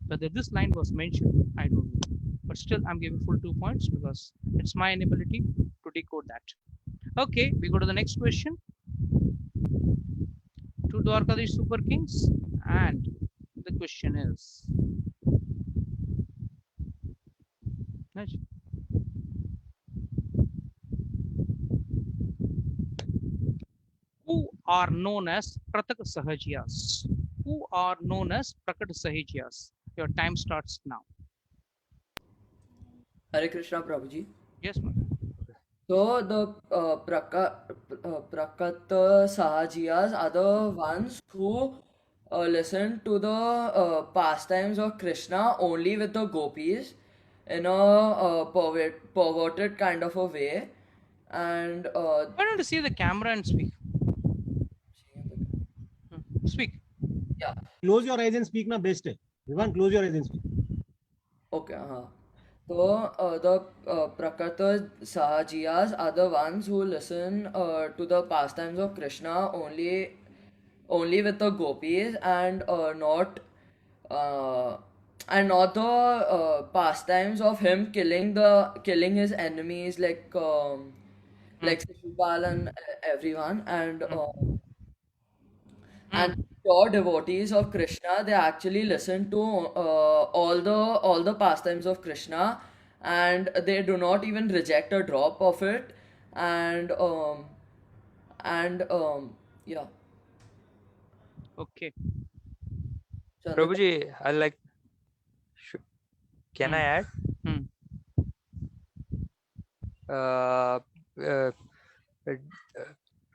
Speaker 1: Whether this line was mentioned, I don't know. But still, I'm giving full 2 points because it's my inability to decode that. Okay, we go to the next question. To Dwarkadish Super Kings, and the question is, who are known as Pratak Sahajiyas? Who are known as Prakat Sahajiyas? Your time starts now.
Speaker 11: Hare Krishna Prabhuji.
Speaker 1: Yes, ma'am.
Speaker 11: So the Prakat Sahajiyas are the ones who listen to the pastimes of Krishna only with the gopis in a perverted kind of a way. And
Speaker 1: why don't you see the camera and speak? Speak.
Speaker 11: Yeah.
Speaker 9: Close your eyes and speak na best hai. Vivan, close your eyes and speak.
Speaker 11: Okay. So the Prakata Sahajiyas are the ones who listen to the pastimes of Krishna only with the gopis and not the pastimes of him killing his enemies like Shishupal and everyone and pure devotees of Krishna, they actually listen to all the pastimes of Krishna, and they do not even reject a drop of it, and yeah.
Speaker 1: Okay.
Speaker 12: Prabhuji, I like. Can I add?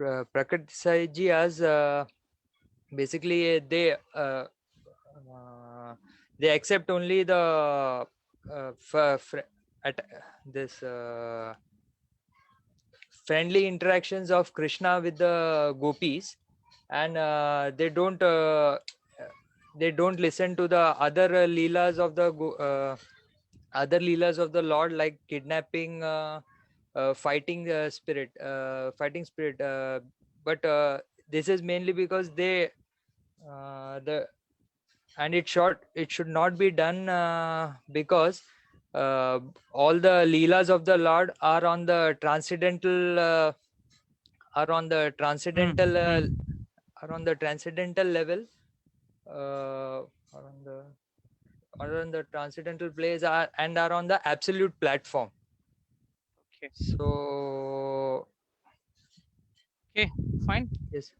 Speaker 12: Prakat Sahajiyas, basically they accept only the friendly interactions of Krishna with the gopis, and they don't listen to the other leelas of the Lord, like kidnapping, fighting spirit, but this is mainly because they and it should not be done because all the leelas of the Lord are on the transcendental level, are on the transcendental place, and are on the absolute platform.
Speaker 1: Okay.
Speaker 12: So
Speaker 1: okay, fine.
Speaker 12: Yes.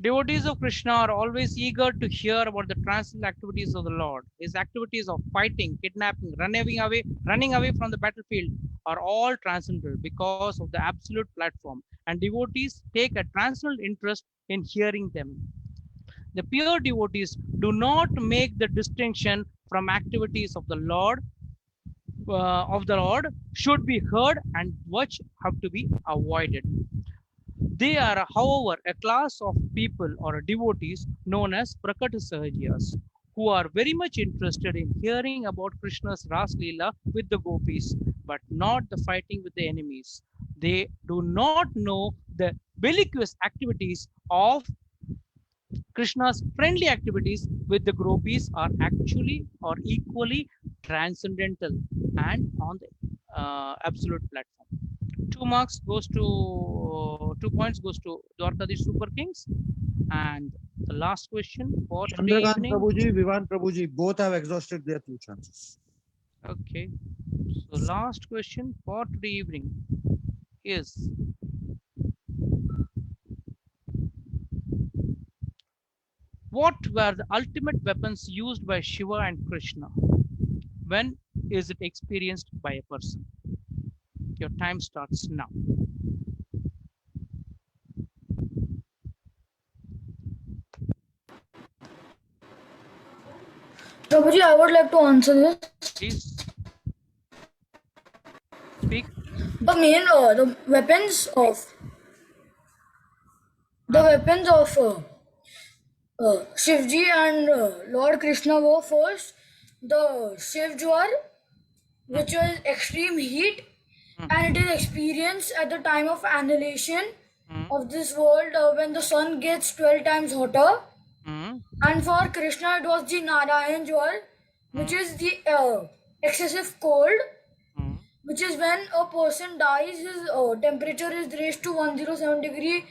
Speaker 1: Devotees of Krishna are always eager to hear about the transcendental activities of the Lord. His activities of fighting, kidnapping, running away from the battlefield are all transcendental because of the absolute platform, and devotees take a transcendental interest in hearing them. The pure devotees do not make the distinction from activities of the Lord should be heard and which have to be avoided. They are, however, a class of people or devotees known as Prakata Sahajiyas, who are very much interested in hearing about Krishna's Ras Leela with the gopis, but not the fighting with the enemies. They do not know the bellicose activities of Krishna's friendly activities with the gopis are actually or equally transcendental and on the absolute platform. 2 points goes to Dwarkadish Super Kings. And the last question for today
Speaker 7: Chandrakant
Speaker 1: evening.
Speaker 7: Prabhuji, Vivan Prabhuji, both have exhausted their 2 chances.
Speaker 1: Okay. So last question for today evening is what were the ultimate weapons used by Shiva and Krishna? When is it experienced by a person? Your time starts now.
Speaker 15: Prabhuji, I would like to answer this.
Speaker 1: Please speak.
Speaker 15: The main, the weapons of Shivji and Lord Krishna were first the Shiv Jwar, which was extreme heat, and it is experienced at the time of annihilation of this world when the sun gets 12 times hotter. And for Krishna, it was the Narayan Jwar, which is the excessive cold, which is when a person dies, his temperature is raised to 107 degree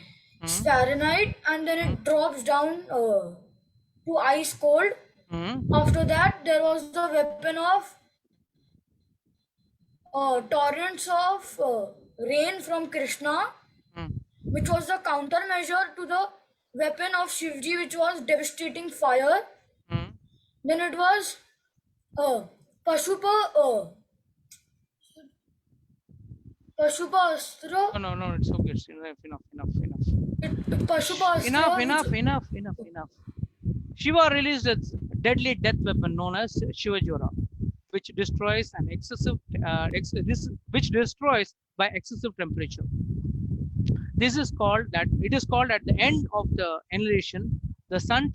Speaker 15: Fahrenheit, and then it drops down to ice cold. After that, there was the weapon of torrents of rain from Krishna, which was the countermeasure to the weapon of Shivji, which was devastating fire. Then it was Pashupa Astra.
Speaker 1: No, it's okay. It's enough.
Speaker 15: Pashupa Astra.
Speaker 1: Enough. Shiva released a deadly death weapon known as Shivajora, which destroys by excessive temperature. It is called at the end of the annihilation, the sun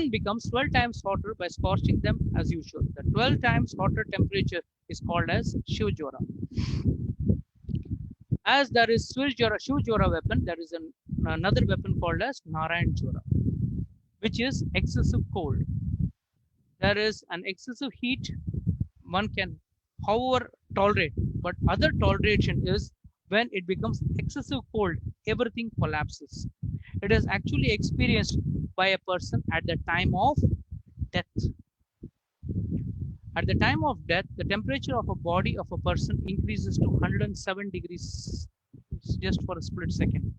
Speaker 1: becomes 12 times hotter by scorching them as usual. The 12 times hotter temperature is called as Shivajora. As there is Shivajora weapon, there is another weapon called as Narayan Jora, which is excessive cold. There is an excessive heat one can, however, tolerate, but other toleration is when it becomes excessive cold, everything collapses. It is actually experienced by a person at the time of death. At the time of death, the temperature of a body of a person increases to 107 degrees just for a split second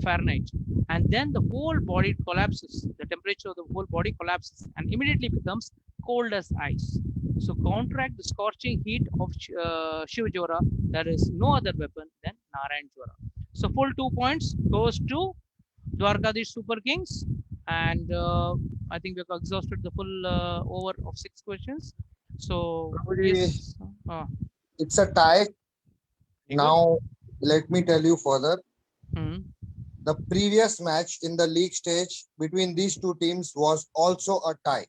Speaker 1: Fahrenheit, and then the whole body collapses. The temperature of the whole body collapses and immediately becomes cold as ice. So counteract the scorching heat of Shivajora, there is no other weapon than Narayan Jora. So full 2 points goes to Dwarkadish Super Kings, and I think we have exhausted the full over of 6 questions. So yes,
Speaker 7: it's a tie. Now let me tell you further. The previous match in the league stage between these two teams was also a tie.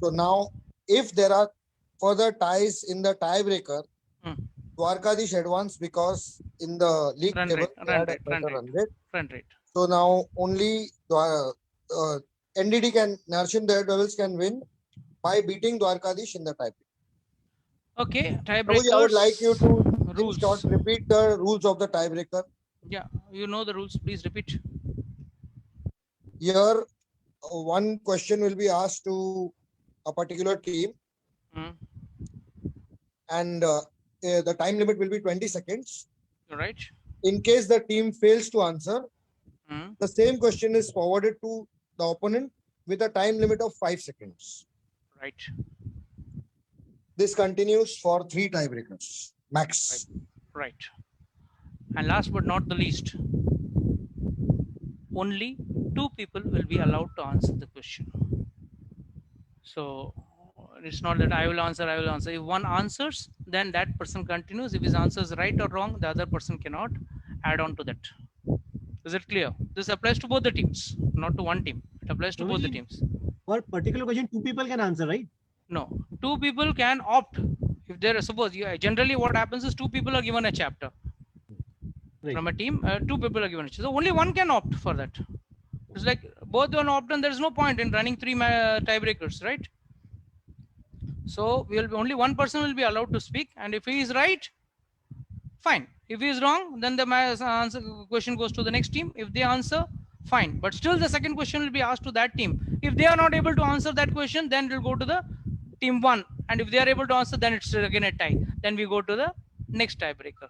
Speaker 7: So now, if there are further ties in the tiebreaker, Dwarkadish advanced because in the league table they had a better run rate. So now only NDD Narsim Daredevils can win by beating Dwarkadish in the tiebreaker.
Speaker 1: Okay, tiebreakers.
Speaker 7: I would like you to repeat the rules of the tiebreaker.
Speaker 1: Yeah, you know the rules. Please repeat.
Speaker 7: Here, one question will be asked to a particular team, and the time limit will be 20 seconds.
Speaker 1: Right.
Speaker 7: In case the team fails to answer, the same question is forwarded to the opponent with a time limit of 5 seconds.
Speaker 1: Right.
Speaker 7: This continues for 3 tiebreakers max.
Speaker 1: Right. And last but not the least, only 2 people will be allowed to answer the question. So it's not that I will answer. If one answers, then that person continues. If his answer is right or wrong, the other person cannot add on to that. Is it clear? This applies to both the teams, not to one team. It applies to both the teams.
Speaker 9: For particular question, 2 people can answer, right?
Speaker 1: No, 2 people can opt. If there, suppose generally what happens is 2 people are given a chapter from a team. 2 people are given a chapter. So only one can opt for that. It's like both one opt, and there is no point in running 3 tiebreakers, right? So only one person will be allowed to speak, and if he is right, fine. If he is wrong, then the answer question goes to the next team. If they answer, fine. But still, the second question will be asked to that team. If they are not able to answer that question, then it will go to the team 1. And if they are able to answer, then it's again a tie. Then we go to the next tiebreaker.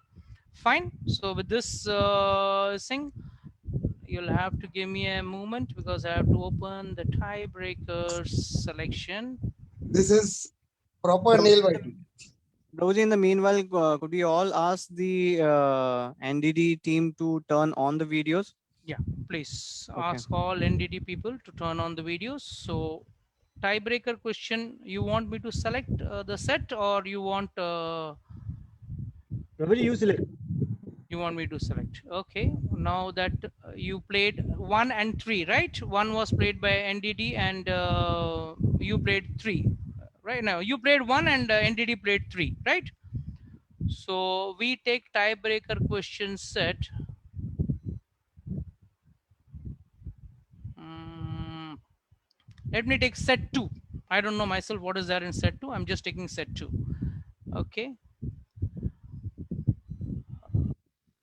Speaker 1: Fine. So with this thing, you'll have to give me a moment because I have to open the tiebreakers selection.
Speaker 7: This is proper nail biting.
Speaker 2: Prabhuji, in the meanwhile, could we all ask the NDD team to turn on the videos?
Speaker 1: Yeah, please
Speaker 2: Okay.
Speaker 1: ask all NDD people to turn on the videos. So tiebreaker question, you want me to select the set, or you want
Speaker 9: Prabhuji, you select.
Speaker 1: you want me to select? Okay, now that you played 1 and 3, right? 1 was played by NDD and you played 3. Right now you played 1 and NDD played 3, right? So we take tiebreaker question set. Let me take set 2. I don't know myself what is there in set 2. I'm just taking set 2. Okay.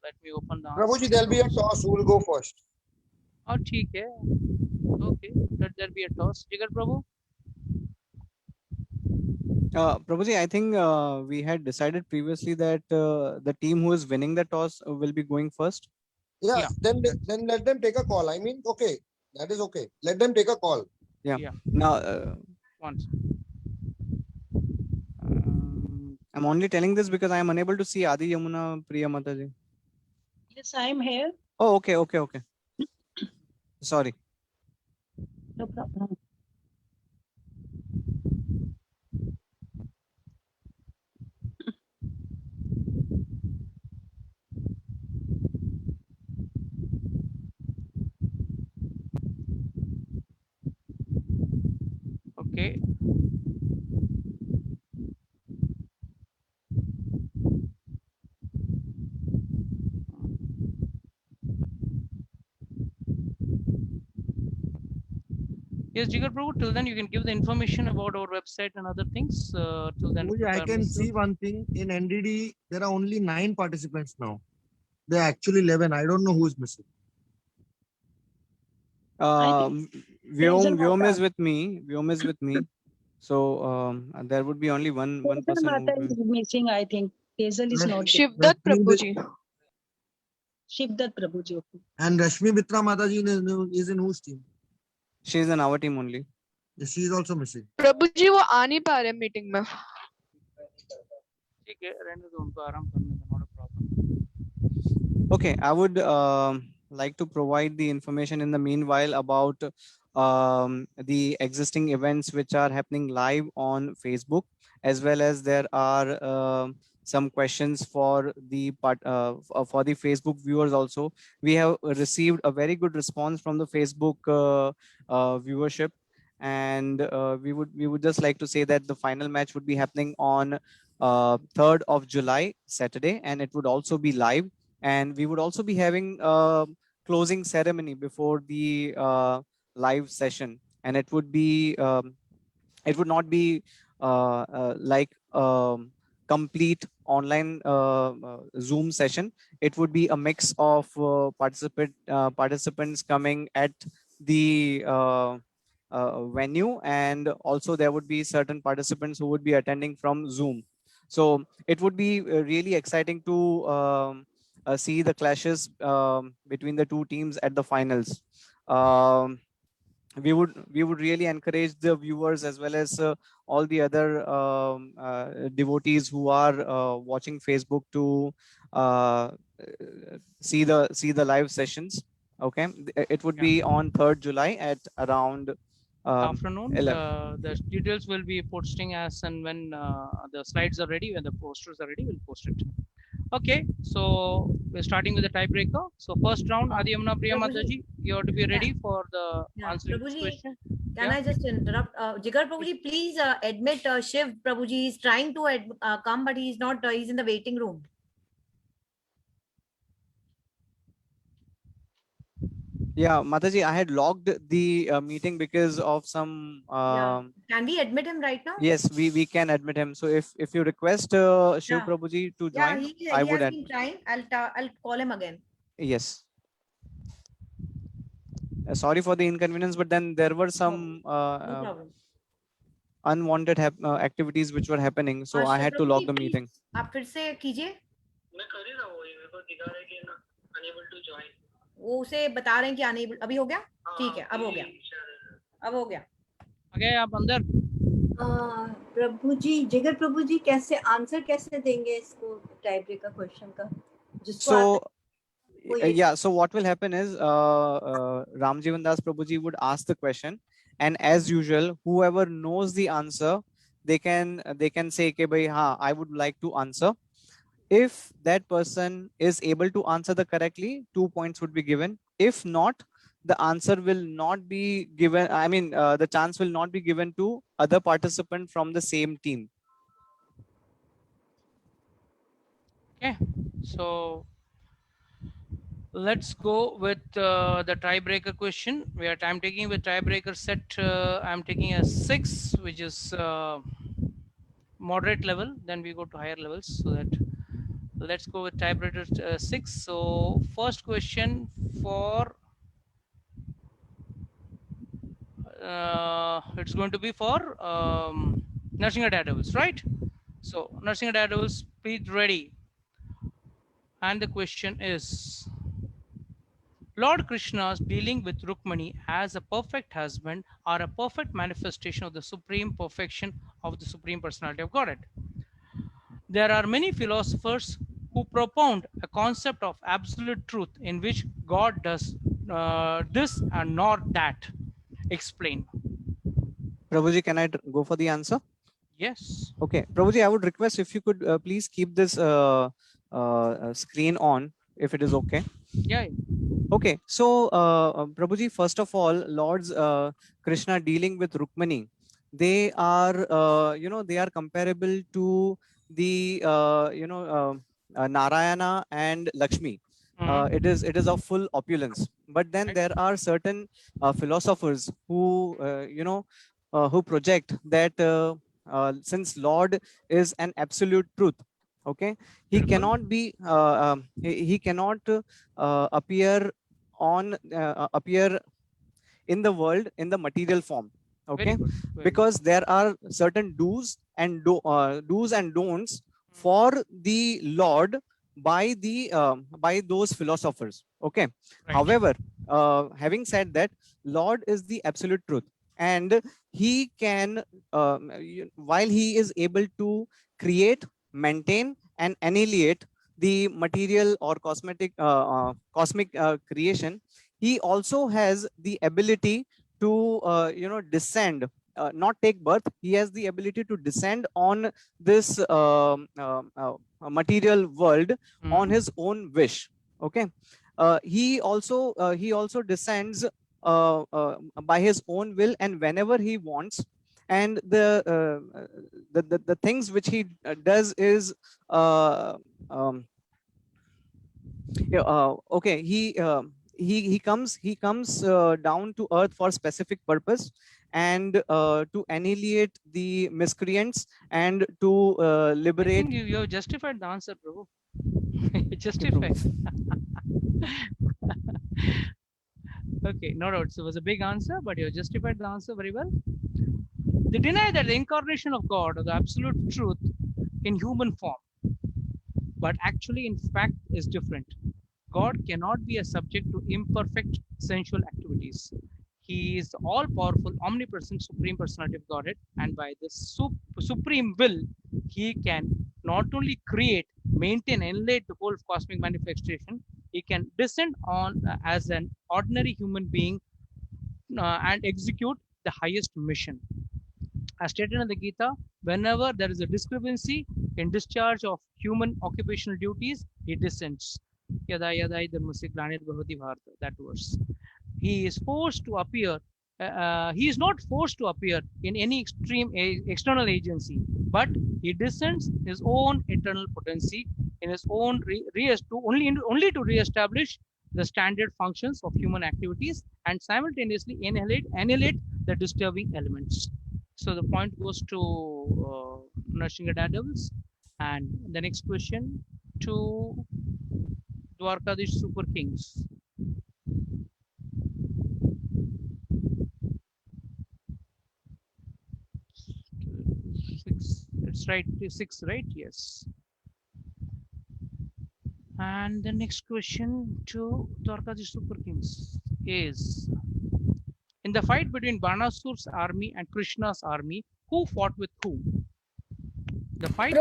Speaker 1: Let me open the
Speaker 7: Prabhuji, there'll be a toss. Who will go first?
Speaker 1: Oh, ठीक है. Okay. Let there be a toss. Jigar Prabhu.
Speaker 2: Prabhuji, I think we had decided previously that the team who is winning the toss will be going first.
Speaker 7: Yeah, then let them take a call. I mean, okay, that is okay. Let them take a call.
Speaker 2: Yeah. Now,
Speaker 1: Once.
Speaker 2: I'm only telling this because I am unable to see Adi Yamuna Priya Mataji.
Speaker 4: Yes, I am here.
Speaker 2: Oh, okay. Sorry.
Speaker 4: No problem.
Speaker 1: Okay. Yes, Jigar Prabhu, till then you can give the information about our website and other things. Till then,
Speaker 7: Prabhuji, I
Speaker 1: prepare
Speaker 7: can
Speaker 1: myself.
Speaker 7: see one thing. In NDD, there are only 9 participants now. There are actually 11. I don't know who's missing.
Speaker 2: Vyom is with me. So there would be only one person.
Speaker 4: Mata is missing, I think. Tezel is not there.
Speaker 7: Shivdat Prabhuji.
Speaker 4: Shivdat Prabhuji. Okay.
Speaker 7: And Rashmi Mitra Mataji is in whose team?
Speaker 2: She is in our team only.
Speaker 7: She is also missing.
Speaker 16: प्रभु जी वो आ नहीं पा रहे meeting में.
Speaker 1: ठीक है, रहने दो उनको आराम करने दो, not a problem.
Speaker 2: Okay, I would like to provide the information in the meanwhile about the existing events which are happening live on Facebook, as well as there are some questions for the Facebook viewers also. We have received a very good response from the Facebook viewership, and we would just like to say that the final match would be happening on 3rd of July, Saturday, and it would also be live. And we would also be having a closing ceremony before the live session, and it would be it would not be like complete online Zoom session. It would be a mix of participants coming at the venue, and also there would be certain participants who would be attending from Zoom. So it would be really exciting to see the clashes between the two teams at the finals. We would really encourage the viewers as well as all the other devotees who are watching Facebook to see the live sessions. Okay, it would be on 3rd July at around
Speaker 1: afternoon.
Speaker 2: 11.
Speaker 1: The details will be posting as and when the slides are ready, when the posters are ready, we'll post it. Okay, so we're starting with the tiebreaker. So first round, Adiyamna Priya Mataji, you have to be ready for the answering this question.
Speaker 5: Can I just interrupt? Jigar Prabhuji, please admit Shiv Prabhuji is trying to come, but he's not. He's in the waiting room.
Speaker 2: Yeah, Mataji, I had logged the meeting because of some.
Speaker 5: Can we admit him right now?
Speaker 2: Yes, we can admit him. So if you request Shiv Prabhuji to join, I would.
Speaker 5: He has been trying. I'll call him again.
Speaker 2: Yes. Sorry for the inconvenience, but then there were some
Speaker 5: No problem.
Speaker 2: unwanted activities which were happening, so I had to log the meeting.
Speaker 5: आप फिर से कीजिए.
Speaker 17: मैं कर ही रहा हूँ, ये मेरे को दिखा रहा है कि ना unable to join.
Speaker 5: वो उसे बता रहे हैं कि unable. अभी हो गया? ठीक है, अब हो गया. अब हो गया.
Speaker 1: Okay, आप अंदर.
Speaker 3: प्रभु जी, जिगर प्रभु जी कैसे आंसर कैसे देंगे इसको टाई ब्रेकर क्वेश्चन का?
Speaker 2: So yeah, so what will happen is Ramjivan Das Prabhuji would ask the question, and as usual, whoever knows the answer, they can say ke bhai ha, I would like to answer. If that person is able to answer the correctly, 2 points would be given. If not, the answer will not be given. I mean, the chance will not be given to other participant from the same team.
Speaker 1: Okay, so let's go with the tiebreaker question. I'm taking with tiebreaker set. I'm taking a 6, which is moderate level. Then we go to higher levels. So that let's go with tiebreaker 6. So first question for it's going to be for Narasimha Daredevils, right? So Narasimha Daredevils, please ready. And the question is, Lord Krishna's dealing with Rukmani as a perfect husband or a perfect manifestation of the supreme perfection of the Supreme Personality of Godhead. There are many philosophers who propound a concept of absolute truth in which God does this and not that. Explain.
Speaker 2: Prabhuji, can I go for the answer?
Speaker 1: Yes.
Speaker 2: Okay, Prabhuji, I would request if you could please keep this screen on, if it is okay.
Speaker 1: Yeah.
Speaker 2: Okay, so Prabhuji, first of all, Lord's Krishna dealing with Rukmani, they are they are comparable to the Narayana and Lakshmi. It is of full opulence, but then there are certain philosophers who who project that since Lord is an absolute truth, okay, he cannot be he cannot appear in the world in the material form, okay, because there are certain do's and don'ts for the Lord by those philosophers, okay. However, having said that, Lord is the absolute truth, and he can while he is able to create, maintain and annihilate the material or cosmic creation, he also has the ability to descend, not take birth. He has the ability to descend on this material world on his own wish, okay. He also descends by his own will and whenever he wants, and the things which he does is okay, he comes down to earth for specific purpose, and to annihilate the miscreants and to liberate.
Speaker 1: I think you have justified the answer, Prabhu. Justified. Okay, no doubt. So it was a big answer, but you justified the answer very well. They deny that the incarnation of God or the absolute truth in human form but actually in fact is different. God cannot be a subject to imperfect sensual activities. He is all powerful, omnipresent, supreme personality of Godhead, and by the supreme will, he can not only create, maintain, emulate the whole cosmic manifestation, he can descend on as an ordinary human being and execute the highest mission. As stated in the Gita, whenever there is a discrepancy in discharge of human occupational duties, he descends. Yada yada idharmasya glanir bhavati bharata, that verse. He is forced to appear. He is not forced to appear in any extreme external agency, but he descends his own internal potency in his own only to re-establish the standard functions of human activities and simultaneously annihilate the disturbing elements. So the point goes to Nrsimha Daredevils. And the next question to Dwarkadish Super Kings. It's right, 6, right? Yes. And the next question to Dwarkadish Super Kings is, in the fight between Banasur's army and Krishna's army, who fought with whom? The fight.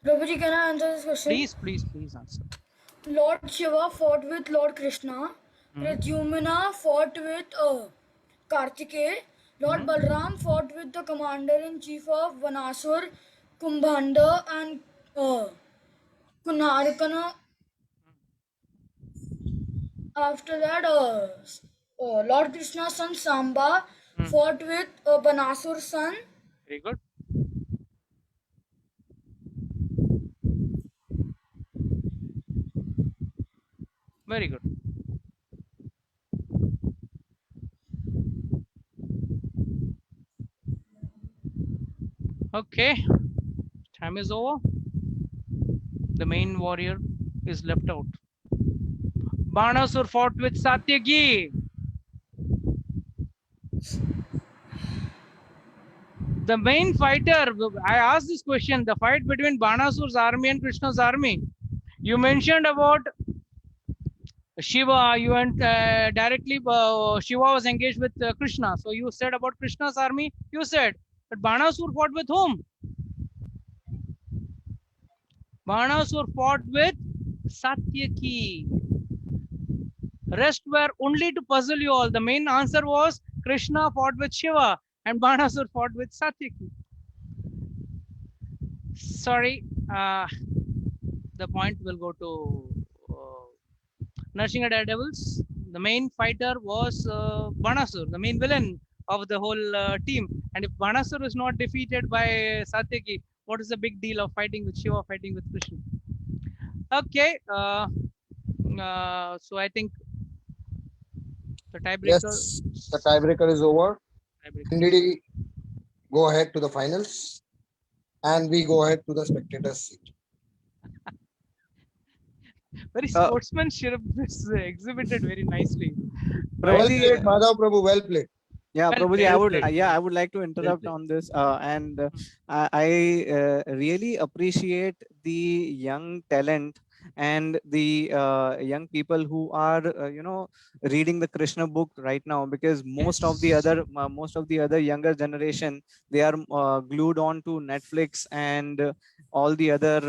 Speaker 15: Prabhuji, can I answer this question?
Speaker 1: Please answer.
Speaker 15: Lord Shiva fought with Lord Krishna. Pradyumna fought with Kartikeya. Lord Balram fought with the commander-in-chief of Banasur, Kumbhanda and Kunarkana. After that, Lord Krishna's son Samba fought with Banasur's son.
Speaker 1: Very good. Very good. Okay, time is over. The main warrior is left out. Banasur fought with Satyaki. The main fighter, I asked this question, the fight between Banasur's army and Krishna's army. You mentioned about Shiva, you went directly, Shiva was engaged with Krishna. So you said about Krishna's army, you said, but Banasur fought with whom? Banasur fought with Satyaki. Rest were only to puzzle you all. The main answer was Krishna fought with Shiva and Banasur fought with Satyaki. Sorry, the point will go to Nrsimha Daredevils. The main fighter was Banasur, the main villain of the whole team. And if Banasur is not defeated by Satyaki, what is the big deal of fighting with Shiva, fighting with Krishna? Okay, so I think the tiebreaker.
Speaker 7: Yes, the tiebreaker is over. Indeed, go ahead to the finals, and we go ahead to the spectators' seat.
Speaker 1: Very sportsmanship is exhibited very nicely.
Speaker 7: Well played, Madhav Prabhu. Well played.
Speaker 2: Yeah,
Speaker 1: Well
Speaker 2: Prabhuji,
Speaker 1: played.
Speaker 2: I would like to interrupt on this, and I really appreciate the young talent and the young people who are reading the Krishna book right now, because most of the other younger generation, they are glued on to Netflix and all the other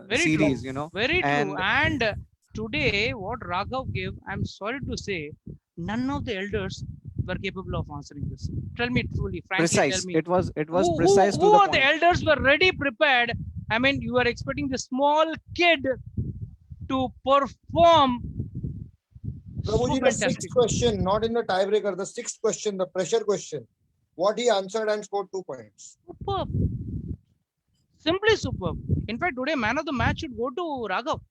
Speaker 1: Very
Speaker 2: series,
Speaker 1: true. Very true. And today, what Raghav gave, I'm sorry to say, none of the elders were capable of answering this. Tell me truly, frankly,
Speaker 2: precise.
Speaker 1: tell me.
Speaker 2: It was
Speaker 1: Who
Speaker 2: precise to the
Speaker 1: of
Speaker 2: point.
Speaker 1: the elders were ready, prepared? I mean, you are expecting the small kid to perform.
Speaker 7: Prabhuji, the sixth question, not in the tiebreaker, the sixth question, the pressure question. What he answered and scored 2 points.
Speaker 1: Superb. Simply superb. In fact, today, man of the match should go to Raghav.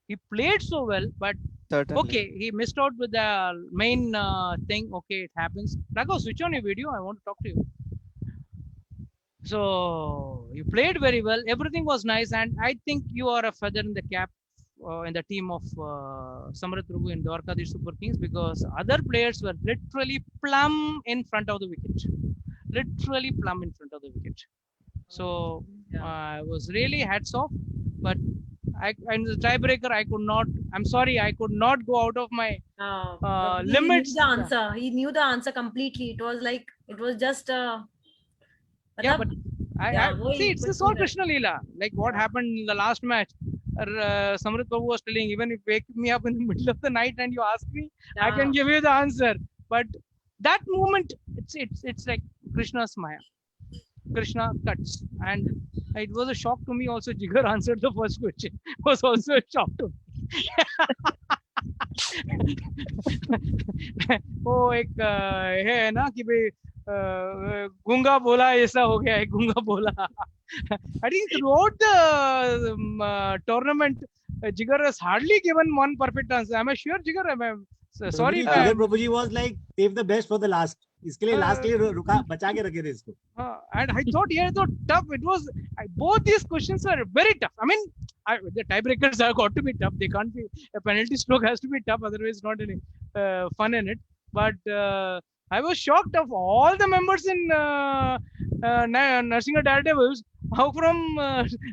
Speaker 1: He played so well, but
Speaker 2: Certainly.
Speaker 1: okay, he missed out with the main thing. Okay, it happens. Raghav, switch on your video. I want to talk to you. So you played very well. Everything was nice, and I think you are a feather in the cap in the team of Samrat Prabhu in Dwarkadish Super Kings, because other players were literally plumb in front of the wicket. Literally plumb in front of the wicket. So I was really hats off, but and the tiebreaker, I could not. I'm sorry, I could not go out of my limits.
Speaker 5: He knew the answer. He knew the answer completely. It was like it was just
Speaker 1: yeah, but I see it's all Krishna Leela. Like what happened in the last match. Samrit Babu was telling, even if you wake me up in the middle of the night and you ask me, I can give you the answer. But that moment, it's like Krishna's Maya. Krishna cuts, and it was a shock to me also. Jigar answered the first question. Was also a shock to me. वो एक है ना कि भाई गूंगा बोला ऐसा हो गया है, गूंगा बोला. I think throughout the tournament, Jigar has hardly given one perfect answer. Am I sure, Jigar? Sorry,
Speaker 9: Prabhuji was like save the best for the last. इसके लिए last के लिए रुका बचा के रखे थे इसको.
Speaker 1: And I thought tough. It was both these questions are very tough. I mean, the tiebreakers have got to be tough. They can't be, a penalty stroke has to be tough, otherwise not any fun in it. But I was shocked of all the members in Narsinga Daredevils, how from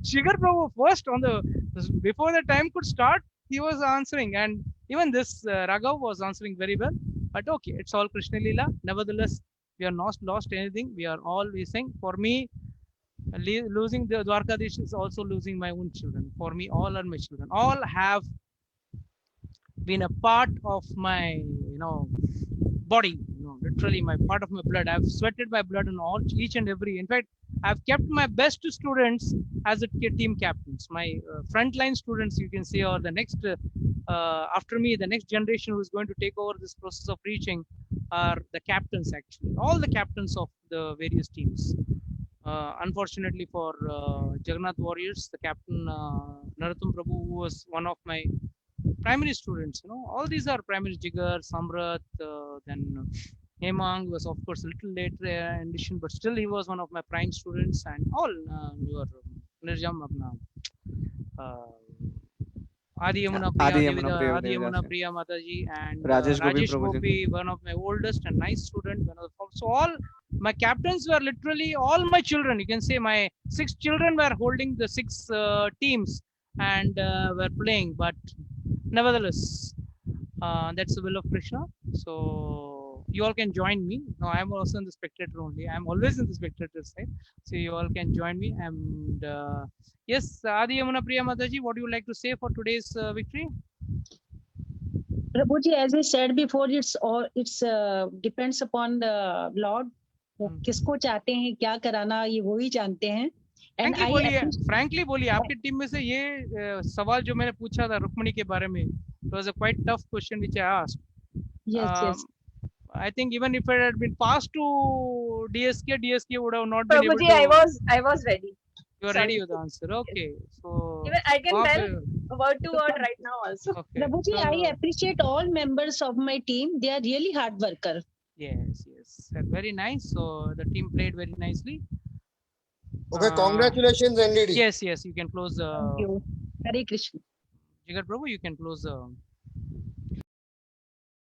Speaker 1: Shikhar Prabhu first before the time could start, he was answering, and even this Raghav was answering very well. But okay, it's all Krishna Leela. Nevertheless, we are not lost anything. We are all saying, for me, losing the Dwarkadish is also losing my own children. For me, all are my children. All have been a part of my, body. Literally, my part of my blood. I've sweated my blood on each and every. In fact, I've kept my best students as team captains. My frontline students, you can say, or the next after me, the next generation who is going to take over this process of reaching are the captains. Actually, all the captains of the various teams. Unfortunately for Jagannath Warriors, the captain Narottam Prabhu, who was one of my primary students. All these are primary. Jigar, Samrat, then Hemang was of course a little later in addition, but still he was one of my prime students, and all your Nirjam Adi Yamuna Priya Mataji, and Rajesh Gopi, one of my oldest and nice student. So all my captains were literally all my children. You can say my 6 children were holding the 6 teams and were playing, but nevertheless, that's the will of Krishna. So you all can join me. No, I'm also in the spectator only. I'm always in the spectator side. So you all can join me. And yes, Adi Yamuna Priya Mataji, what do you like to say for today's victory?
Speaker 4: Prabhuji, as I said before, it's depends upon the Lord. किसको चाहते हैं क्या कराना ये वो ही जानते हैं.
Speaker 1: Frankly बोलिए आपकी टीम में से ये सवाल जो मैंने पूछा था रुक्मिणी के बारे में, it was a quite tough question which I asked.
Speaker 4: Yes.
Speaker 1: I think even if it had been passed to DSK would have not been able to.
Speaker 18: I was ready.
Speaker 1: You are ready with the answer. Okay, so
Speaker 18: even I can tell word to word right now also.
Speaker 1: Okay.
Speaker 4: Prabhuji, I appreciate all members of my team. They are really hard worker.
Speaker 1: Yes, very nice. So the team played very nicely.
Speaker 7: Okay, congratulations, NDD.
Speaker 1: Yes, you can close.
Speaker 4: Thank you. Hare Krishna.
Speaker 1: Jigar Prabhu, you can close.